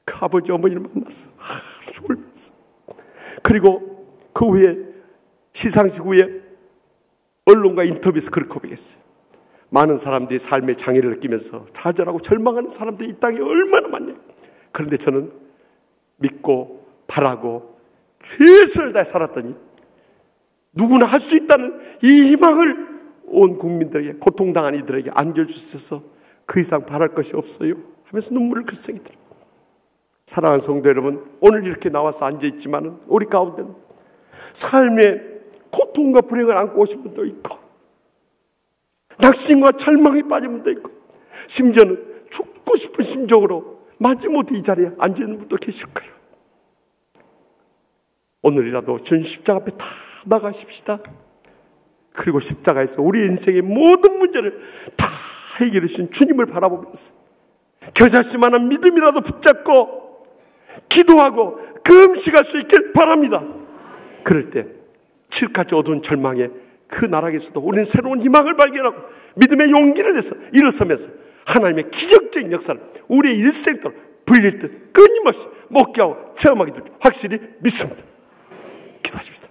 그 아버지 어머니를 만났어. 울면서. 그리고 그 후에 시상식 후에 언론과 인터뷰에서 그렇게 고백했어요. 많은 사람들이 삶의 장애를 느끼면서 좌절하고 절망하는 사람들이 이 땅에 얼마나 많냐. 그런데 저는 믿고 바라고 최선을 다해 살았더니 누구나 할 수 있다는 이 희망을 온 국민들에게, 고통당한 이들에게 안겨주셔서 그 이상 바랄 것이 없어요 하면서 눈물을 글썽이더라. 사랑하는 성도 여러분, 오늘 이렇게 나와서 앉아있지만 우리 가운데는 삶의 고통과 불행을 안고 오신 분도 있고 낙심과 절망에 빠진 분도 있고 심지어는 죽고 싶은 심정으로 마지못해 이 자리에 앉아있는 분도 계실 거예요. 오늘이라도 주님 십자가 앞에 다 나가십시다. 그리고 십자가에서 우리 인생의 모든 문제를 다 해결해 주신 주님을 바라보면서 겨자씨만한 믿음이라도 붙잡고 기도하고 금식할 수 있길 바랍니다. 그럴 때 칠흑같이 어두운 절망의 그 나락에서도 우리는 새로운 희망을 발견하고 믿음의 용기를 내서 일어서면서 하나님의 기적적인 역사를 우리의 일생도록 불릴 듯 끊임없이 목격하고 체험하게 될 확실히 믿습니다. 기도하십시다.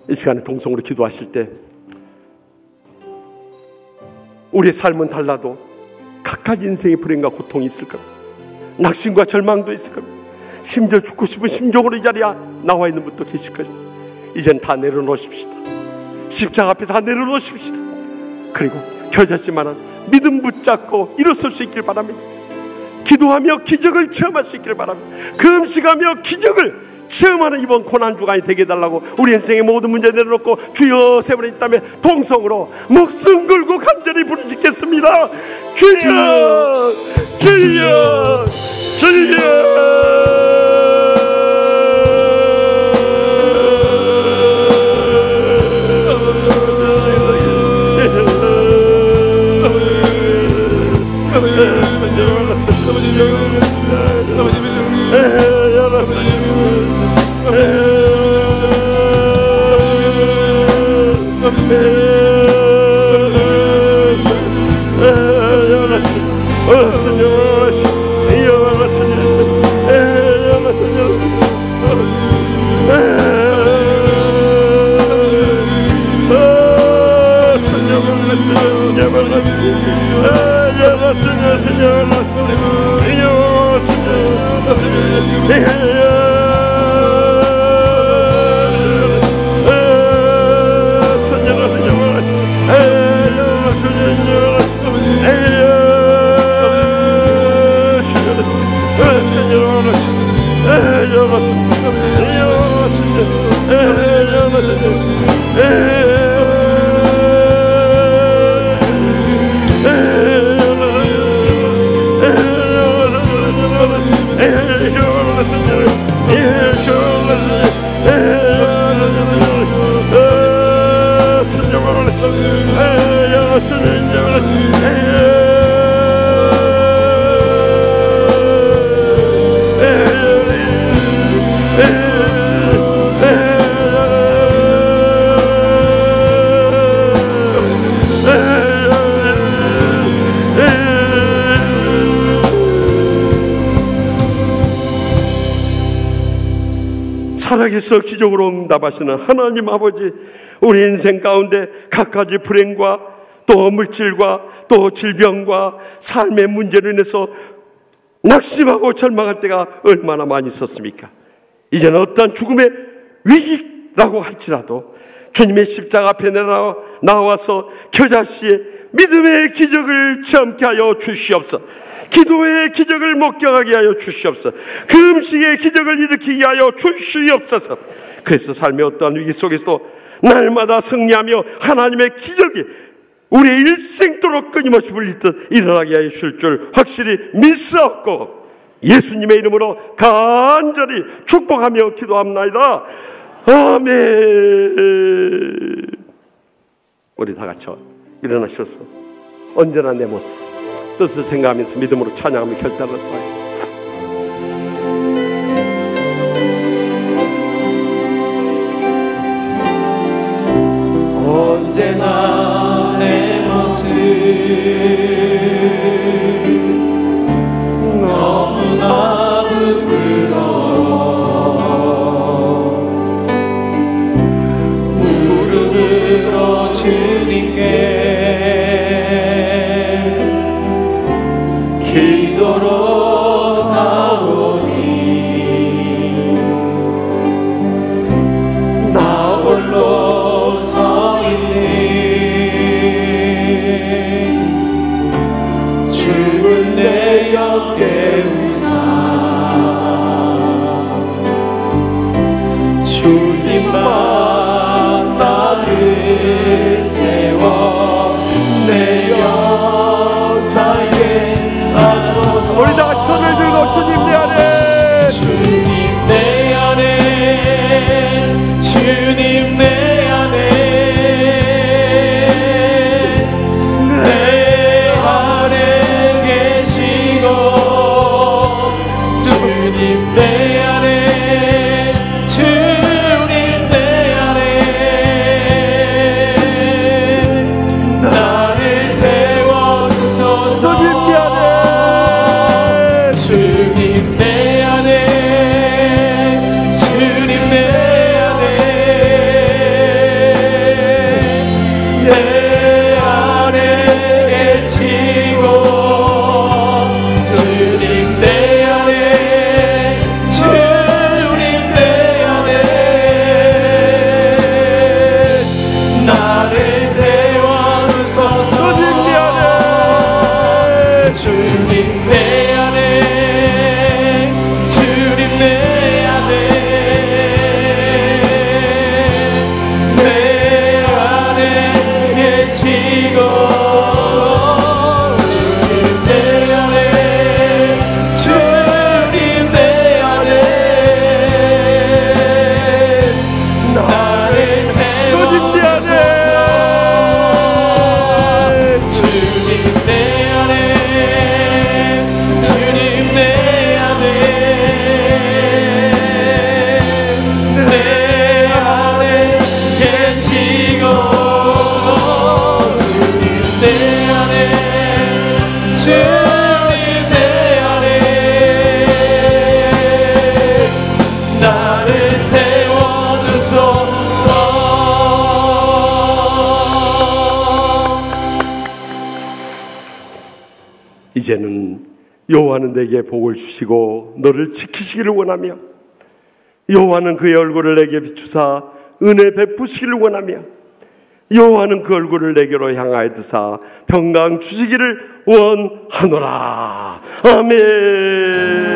이 시간에 동성으로 기도하실 때 우리의 삶은 달라도 각각 인생의 불행과 고통이 있을 겁니다. 낙심과 절망도 있을 겁니다. 심지어 죽고 싶은 심정으로 이 자리에 나와 있는 분도 계실 겁니다. 이젠 다 내려놓으십시다. 십자가 앞에 다 내려놓으십시다. 그리고 겨자씨만한 믿음 붙잡고 일어설 수 있길 바랍니다. 기도하며 기적을 체험할 수 있길 바랍니다. 금식하며 기적을 체험하는 이번 고난주간이 되게 해달라고 우리 인생의 모든 문제 내려놓고 주여 세 번의 땀에 동성으로 목숨 걸고 간절히 부르짖겠습니다. 주여 주여 주여. 살아계셔 기적으로 응답하시는 하나님 아버지, 우리 인생 가운데 갖가지 불행과 또 물질과 또 질병과 삶의 문제로 인해서 낙심하고 절망할 때가 얼마나 많이 있었습니까? 이제는 어떠한 죽음의 위기라고 할지라도 주님의 십자가 앞에 나와서 겨자씨의 믿음의 기적을 체험케 하여 주시옵소서. 기도의 기적을 목격하게 하여 주시옵소서. 그 음식의 기적을 일으키게 하여 주시옵소서. 그래서 삶의 어떠한 위기 속에서도 날마다 승리하며 하나님의 기적이 우리의 일생도록 끊임없이 불리듯 일어나게 하여 주실 줄 확실히 믿사옵고 예수님의 이름으로 간절히 축복하며 기도합나이다. 아멘. 우리 다 같이 일어나셔서 언제나 내 모습 뜻을 생각하면서 믿음으로 찬양하며 결단하도록 하겠습니다. 언제나 내 모습 너무나 부끄러워 무릎으로 주님께 기도로 나오니 나 홀로 서 있네. 죽은 내 옆에 우사 주님만 나를 세워 내 역사에 우리 다 같이 손을 들고 주님 내 안에 주님 내 안에 주님 내 안에 내 안에 계시고 주님 내 안에 주님 내 안에 나를 세워주소서. 주님 내 안에 주님 내 안에 주님 내 안에 내 안에 계시고 주님 내 안에 주님 내 안에 나를 세워주소서. 주님 내 안에 주님 내 안에 주님 내 안에 내 안에 계시고 주님 내 안에 주님 내 안에 나를 주님 내 세워주소서. 안에 주님 내 안에 주님 내 안에 내 안에 계시고 주님 내 안에 주님 내 안에 나를 세워주소서. 이제는 여호와는 내게 복을 주시고 너를 지키시기를 원하며 여호와는 그의 얼굴을 내게 비추사 은혜 베푸시기를 원하며 여호와는 그 얼굴을 내게로 향하여 두사 평강 주시기를 원하노라. 아멘.